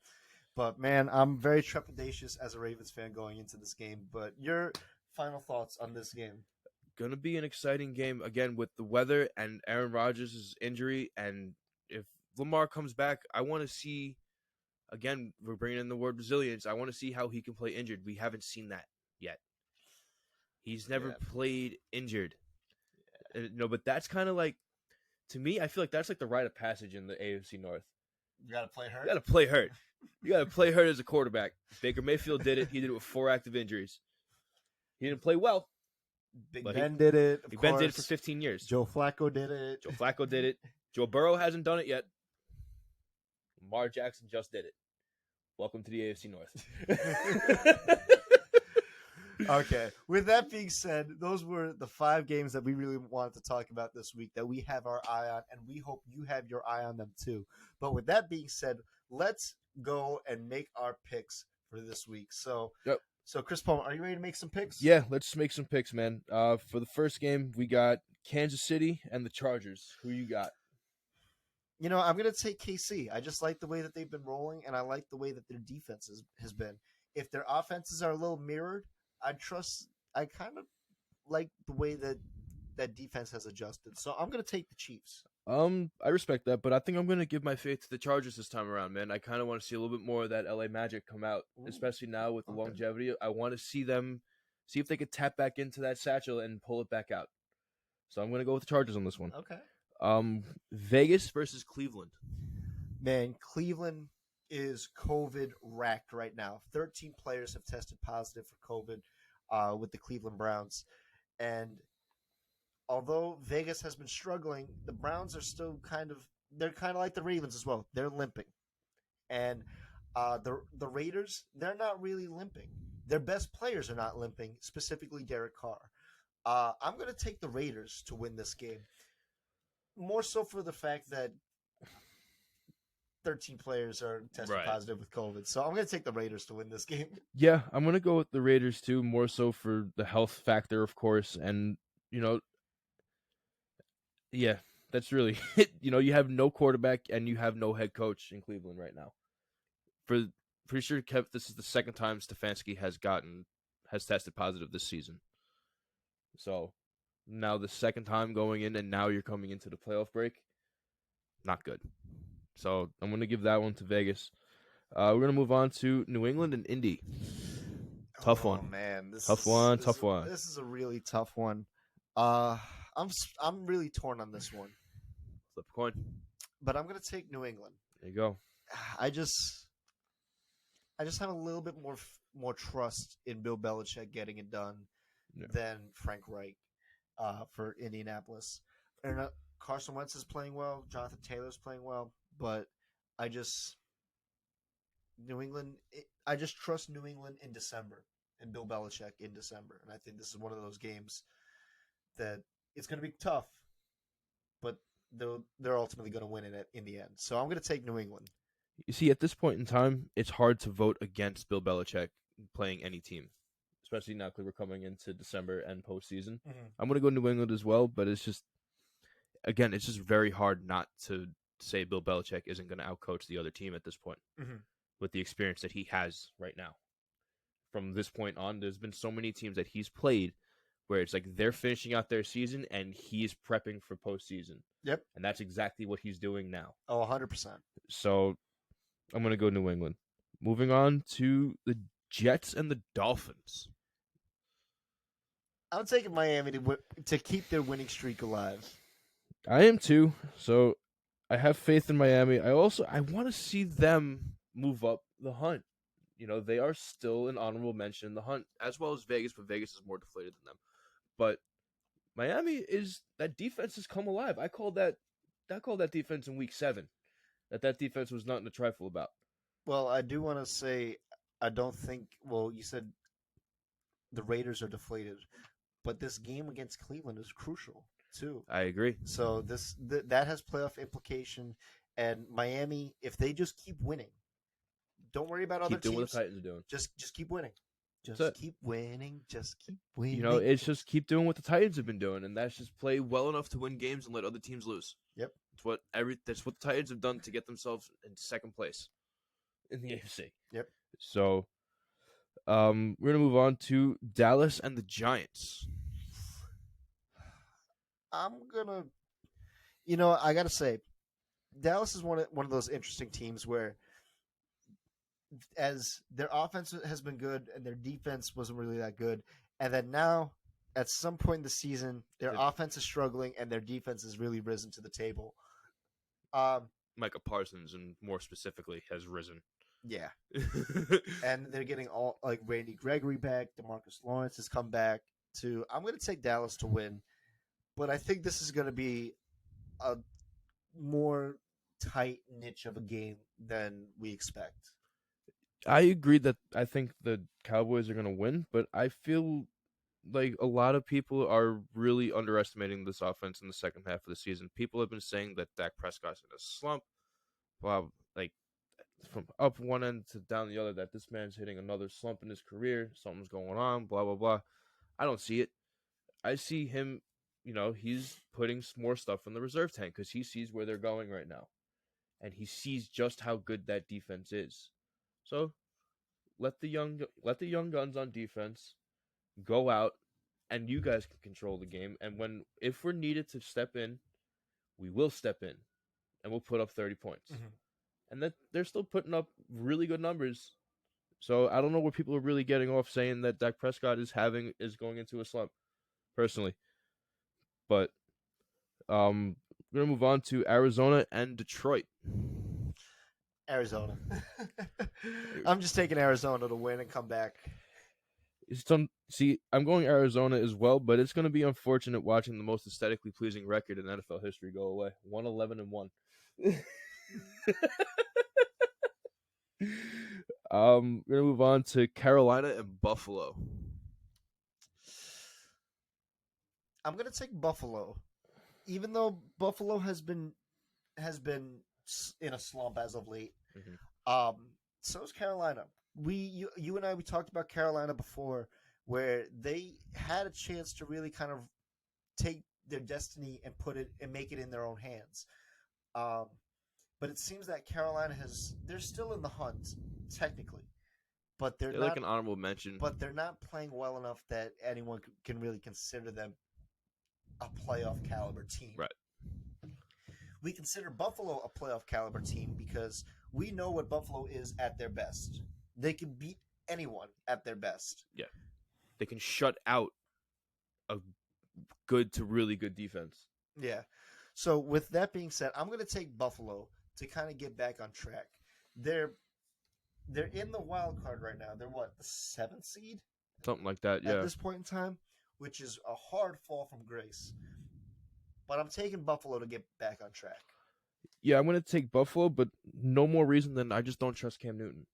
but man, I'm very trepidatious as a Ravens fan going into this game. But your final thoughts on this game? Gonna be an exciting game again with the weather and Aaron Rodgers' injury, and if Lamar comes back, I want to see. Again, we're bringing in the word resilience. I want to see how he can play injured. We haven't seen that yet. He's never played injured. Yeah. No, but that's kind of like, to me, I feel like that's like the rite of passage in the AFC North. You got to play hurt? You got to play hurt. You got to play hurt as a quarterback. Baker Mayfield did it. He did it with 4 active injuries. He didn't play well. Big Ben did it. Big Ben did it for 15 years. Joe Flacco did it. Joe Burrow hasn't done it yet. Lamar Jackson just did it. Welcome to the AFC North. Okay. With that being said, those were the 5 games that we really wanted to talk about this week that we have our eye on, and we hope you have your eye on them too. But with that being said, let's go and make our picks for this week. So, Chris Paul, are you ready to make some picks? Yeah, let's make some picks, man. For the first game, we got Kansas City and the Chargers. Who you got? You know, I'm going to take KC. I just like the way that they've been rolling, and I like the way that their defense has been. If their offenses are a little mirrored, I kind of like the way that defense has adjusted. So I'm going to take the Chiefs. I respect that, but I think I'm going to give my faith to the Chargers this time around, man. I kind of want to see a little bit more of that LA magic come out, especially now with the longevity. I want to see if they could tap back into that satchel and pull it back out. So I'm going to go with the Chargers on this one. Okay. Vegas versus Cleveland. Man, Cleveland is COVID racked right now. 13 players have tested positive for COVID with the Cleveland Browns. And although Vegas has been struggling, the Browns are still they're kind of like the Ravens as well. They're limping. And the Raiders, they're not really limping. Their best players are not limping, specifically Derek Carr. I'm going to take the Raiders to win this game. More so for the fact that 13 players are tested positive with COVID. So I'm going to take the Raiders to win this game. Yeah, I'm going to go with the Raiders too, more so for the health factor, of course. And, yeah, that's really it. You have no quarterback and you have no head coach in Cleveland right now. Pretty sure, Kev, this is the second time Stefanski has tested positive this season. So now the second time going in, and now you're coming into the playoff break. Not good. So I'm going to give that one to Vegas. We're going to move on to New England and Indy. Tough one. Man, tough one. This is a really tough one. I'm really torn on this one. Flip a coin. But I'm going to take New England. There you go. I just have a little bit more trust in Bill Belichick getting it done than Frank Reich for Indianapolis. And Carson Wentz is playing well. Jonathan Taylor's playing well. But I just trust New England in December and Bill Belichick in December. And I think this is one of those games that it's going to be tough, but they're ultimately going to win it in the end. So I'm going to take New England. You see, at this point in time, it's hard to vote against Bill Belichick playing any team, especially now because we're coming into December and postseason. Mm-hmm. I'm going to go New England as well, but it's just again, it's just very hard not to say Bill Belichick isn't going to outcoach the other team at this point with the experience that he has right now. From this point on, there's been so many teams that he's played where it's like they're finishing out their season and he's prepping for postseason. Yep. And that's exactly what he's doing now. Oh, 100%. So I'm going to go New England. Moving on to the Jets and the Dolphins. I'm taking Miami to keep their winning streak alive. I am too. So I have faith in Miami. I want to see them move up the hunt. You know, they are still an honorable mention in the hunt, as well as Vegas, but Vegas is more deflated than them. But Miami that defense has come alive. I called that defense in week 7. That defense was nothing to trifle about. Well, I do want to say I don't think. Well, you said the Raiders are deflated, but this game against Cleveland is crucial too. I agree. So that has playoff implication, and Miami, if they just keep winning, don't worry about other teams. Keep doing what the Titans are doing. Just keep winning. Just keep winning. Just keep winning. You know, it's just keep doing what the Titans have been doing, and that's just play well enough to win games and let other teams lose. Yep. That's what the Titans have done to get themselves in second place in the AFC. Yep. So, we're gonna move on to Dallas and the Giants. I gotta say, Dallas is one of those interesting teams where, as their offense has been good and their defense wasn't really that good, and then now at some point in the season, their offense is struggling and their defense has really risen to the table. Micah Parsons, and more specifically, has risen. Yeah, and they're getting all like Randy Gregory back. DeMarcus Lawrence has come back too. I'm going to take Dallas to win, but I think this is going to be a more tight niche of a game than we expect. I agree that I think the Cowboys are going to win, but I feel like a lot of people are really underestimating this offense in the second half of the season. People have been saying that Dak Prescott's in a slump. Wow, like from up one end to down the other, that this man's hitting another slump in his career. Something's going on, blah, blah, blah. I don't see it. I see him, he's putting more stuff in the reserve tank because he sees where they're going right now. And he sees just how good that defense is. So let the young guns on defense go out, and you guys can control the game. And if we're needed to step in, we will step in, and we'll put up 30 points. Mm-hmm. And that they're still putting up really good numbers. So I don't know where people are really getting off saying that Dak Prescott is going into a slump, personally. But we're gonna move on to Arizona and Detroit. Arizona. I'm just taking Arizona to win and come back. I'm going Arizona as well, but it's going to be unfortunate watching the most aesthetically pleasing record in NFL history go away. 1-11-1. We're going to move on to Carolina and Buffalo. I'm going to take Buffalo. Even though Buffalo has been in a slump as of late. Mm-hmm. So is Carolina. You and I talked about Carolina before, where they had a chance to really kind of take their destiny and make it in their own hands. But it seems that Carolina they're still in the hunt technically, but they're not like an honorable mention. But they're not playing well enough that anyone can really consider them a playoff caliber team. Right. We consider Buffalo a playoff caliber team because we know what Buffalo is at their best. They can beat anyone at their best. Yeah. They can shut out a good to really good defense. Yeah. So with that being said, I'm going to take Buffalo to kind of get back on track. They're in the wild card right now. They're what, the 7th seed? Something like that, yeah. At this point in time, which is a hard fall from grace. But I'm taking Buffalo to get back on track. Yeah, I'm going to take Buffalo, but no more reason than I just don't trust Cam Newton.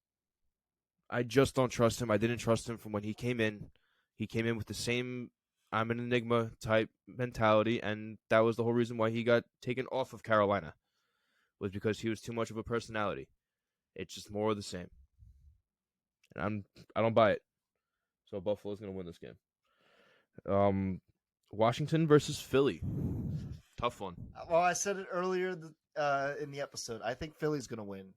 I just don't trust him. I didn't trust him from when he came in. He came in with the same I'm an enigma type mentality, and that was the whole reason why he got taken off of Carolina, was because he was too much of a personality. It's just more of the same. And I don't buy it. So Buffalo's going to win this game. Washington versus Philly. Tough one. Well, I said it earlier in the episode. I think Philly's going to win.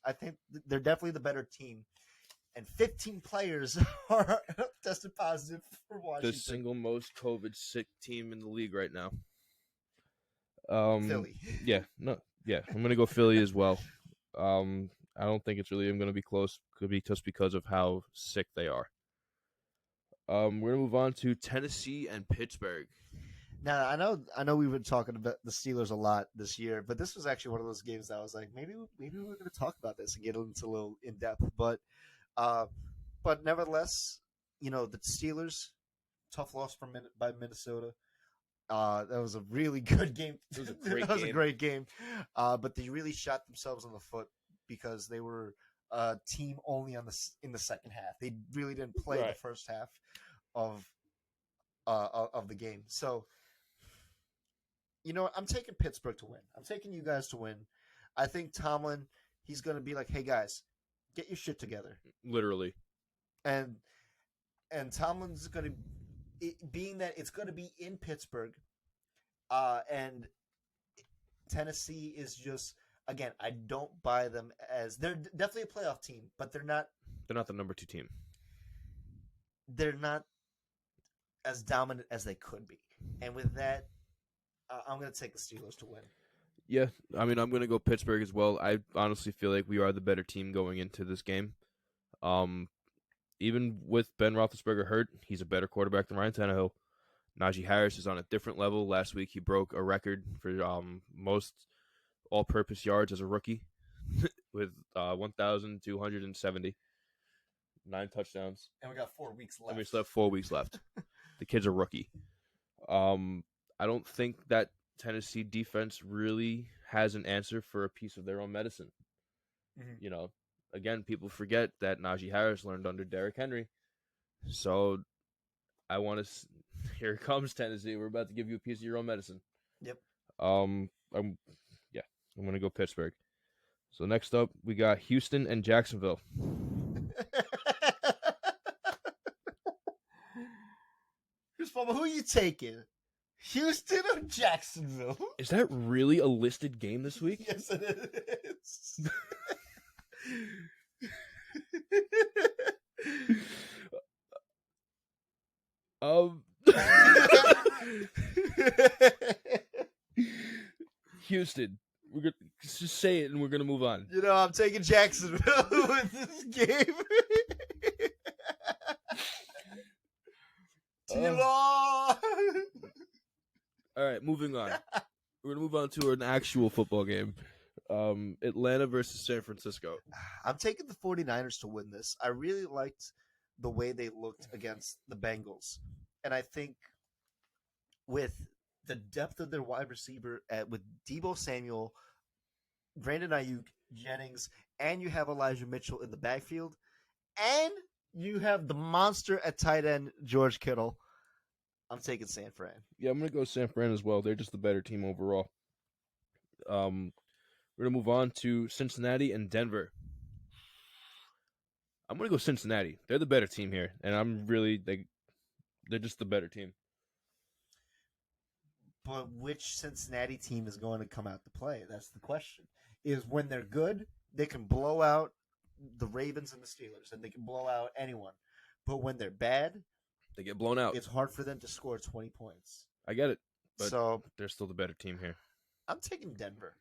I think they're definitely the better team. And 15 players are tested positive for Washington. The single most COVID sick team in the league right now. Philly. Yeah, I'm gonna go Philly as well. I don't think it's really even gonna be close. Could be just because of how sick they are. We're gonna move on to Tennessee and Pittsburgh. Now I know we've been talking about the Steelers a lot this year, but this was actually one of those games that I was like, maybe we're going to talk about this and get into a little in depth. But nevertheless, the Steelers, tough loss by Minnesota. That was a really good game. It was a great that was a great game. But they really shot themselves in the foot because they were a team only in the second half. They really didn't play the first half of the game. So, I'm taking Pittsburgh to win. I'm taking you guys to win. I think Tomlin, he's going to be like, hey, guys, get your shit together. Literally. And Tomlin's going to, being that it's going to be in Pittsburgh, and Tennessee is just, again, I don't buy them as, they're definitely a playoff team, but they're not the number 2 team. They're not as dominant as they could be. And with that, I'm going to take the Steelers to win. Yeah, I mean, I'm going to go Pittsburgh as well. I honestly feel like we are the better team going into this game. Even with Ben Roethlisberger hurt, he's a better quarterback than Ryan Tannehill. Najee Harris is on a different level. Last week, he broke a record for most all-purpose yards as a rookie with 1,270. 9 touchdowns. And we got 4 weeks left. And we still have 4 weeks left. The kid's a rookie. I don't think that Tennessee defense really has an answer for a piece of their own medicine. Mm-hmm. Again, people forget that Najee Harris learned under Derrick Henry. So I want to here comes Tennessee. We're about to give you a piece of your own medicine. Yep. I'm going to go Pittsburgh. So next up, we got Houston and Jacksonville. Who are you taking? Houston or Jacksonville? Is that really a listed game this week? Yes, it is. Houston. We're gonna just say it, and we're gonna move on. I'm taking Jacksonville with this game. All right, moving on. We're gonna move on to an actual football game. Atlanta versus San Francisco. I'm taking the 49ers to win this. I really liked the way they looked against the Bengals. And I think with the depth of their wide receiver with Deebo Samuel, Brandon Ayuk, Jennings, and you have Elijah Mitchell in the backfield, and you have the monster at tight end, George Kittle. I'm taking San Fran. Yeah, I'm going to go San Fran as well. They're just the better team overall. We're going to move on to Cincinnati and Denver. I'm going to go Cincinnati. They're the better team here, and they're just the better team. But which Cincinnati team is going to come out to play? That's the question. Is when they're good, they can blow out the Ravens and the Steelers, and they can blow out anyone. But when they're bad, they get blown out. It's hard for them to score 20 points. I get it, but they're still the better team here. I'm taking Denver.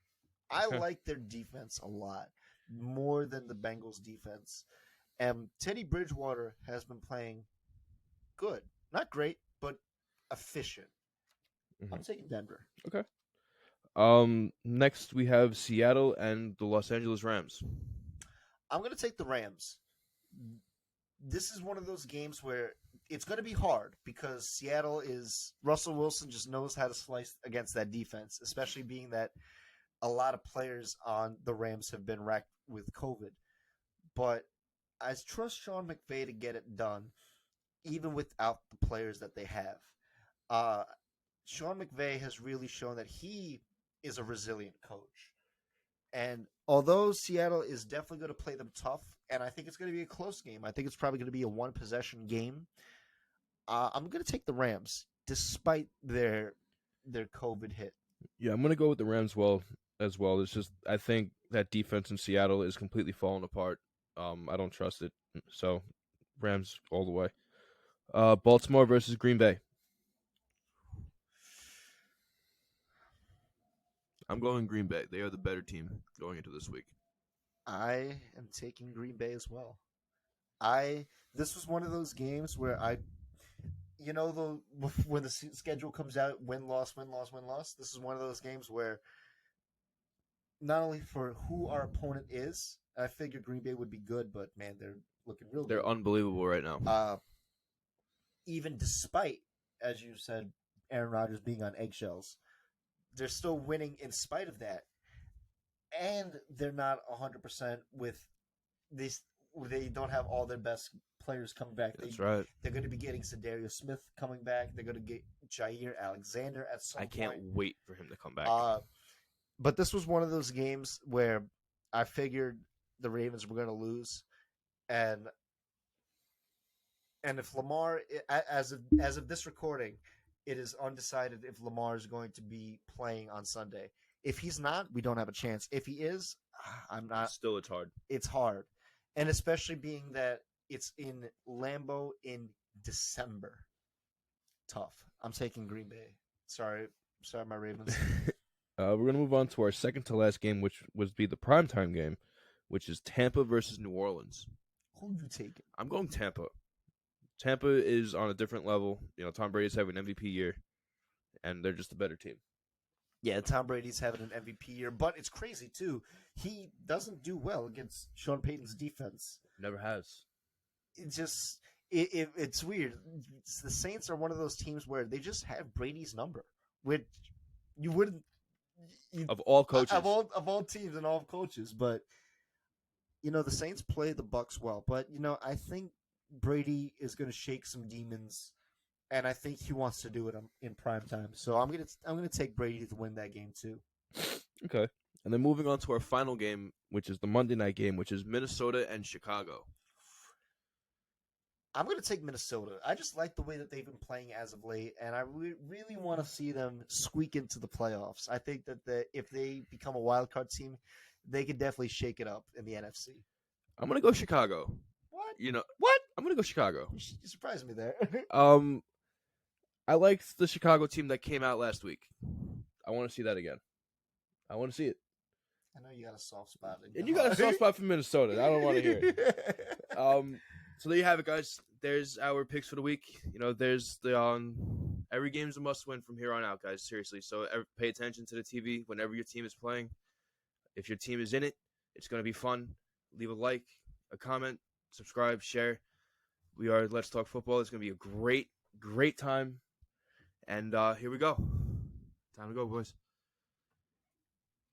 I like their defense a lot, more than the Bengals' defense. And Teddy Bridgewater has been playing good. Not great, but efficient. Mm-hmm. I'm taking Denver. Okay. Next, we have Seattle and the Los Angeles Rams. I'm going to take the Rams. This is one of those games where it's going to be hard because Russell Wilson just knows how to slice against that defense, especially being that a lot of players on the Rams have been racked with COVID. But I trust Sean McVay to get it done, even without the players that they have. Sean McVay has really shown that he is a resilient coach. And although Seattle is definitely going to play them tough, and I think it's going to be a close game, I think it's probably going to be a one-possession game, I'm going to take the Rams, despite their their COVID hit. Yeah, I'm gonna go with the Rams as well. It's just I think that defense in Seattle is completely falling apart. I don't trust it. So Rams all the way. Baltimore versus Green Bay. I'm going Green Bay. They are the better team going into this week. I am taking Green Bay as well. This was one of those games where when the schedule comes out, win loss, win loss, win loss. This is one of those games where not only for who our opponent is, I figured Green Bay would be good, but man, they're looking real good. They're unbelievable right now. Even despite, as you said, Aaron Rodgers being on eggshells, they're still winning in spite of that. And they're not 100% with this. They don't have all their best players coming back. That's right. They're going to be getting Zadarius Smith coming back. They're going to get Jair Alexander at some point. I can't wait for him to come back. But this was one of those games where I figured the Ravens were going to lose, and if Lamar, as of this recording, it is undecided if Lamar is going to be playing on Sunday. If he's not, we don't have a chance. If he is, I'm not. Still, it's hard. It's hard, and especially being that it's in Lambeau in December. Tough. I'm taking Green Bay. Sorry, my Ravens. We're going to move on to our second to last game, which would be the primetime game, which is Tampa versus New Orleans. Who are you taking? I'm going Tampa. Tampa is on a different level. Tom Brady's having an MVP year, and they're just a better team. Yeah, Tom Brady's having an MVP year, but it's crazy, too. He doesn't do well against Sean Payton's defense. Never has. It's weird. The Saints are one of those teams where they just have Brady's number, which you wouldn't. Of all coaches. Of all teams and all coaches. But, the Saints play the Bucs well. But, I think Brady is going to shake some demons, and I think he wants to do it in prime time. So I'm gonna take Brady to win that game too. Okay, and then moving on to our final game, which is the Monday night game, which is Minnesota and Chicago. I'm gonna take Minnesota. I just like the way that they've been playing as of late, and I really want to see them squeak into the playoffs. I think that if they become a wild card team, they could definitely shake it up in the NFC. I'm gonna go Chicago. What? What? I'm gonna go Chicago. You surprised me there. I liked the Chicago team that came out last week. I want to see that again. I want to see it. I know you got a soft spot. And you got a soft spot for Minnesota. I don't want to hear it. So there you have it, guys. There's our picks for the week. There's the every game's a must-win from here on out, guys. Seriously. So pay attention to the TV whenever your team is playing. If your team is in it, it's going to be fun. Leave a like, a comment, subscribe, share. We are Let's Talk Football. It's going to be a great, great time. And here we go. Time to go, boys.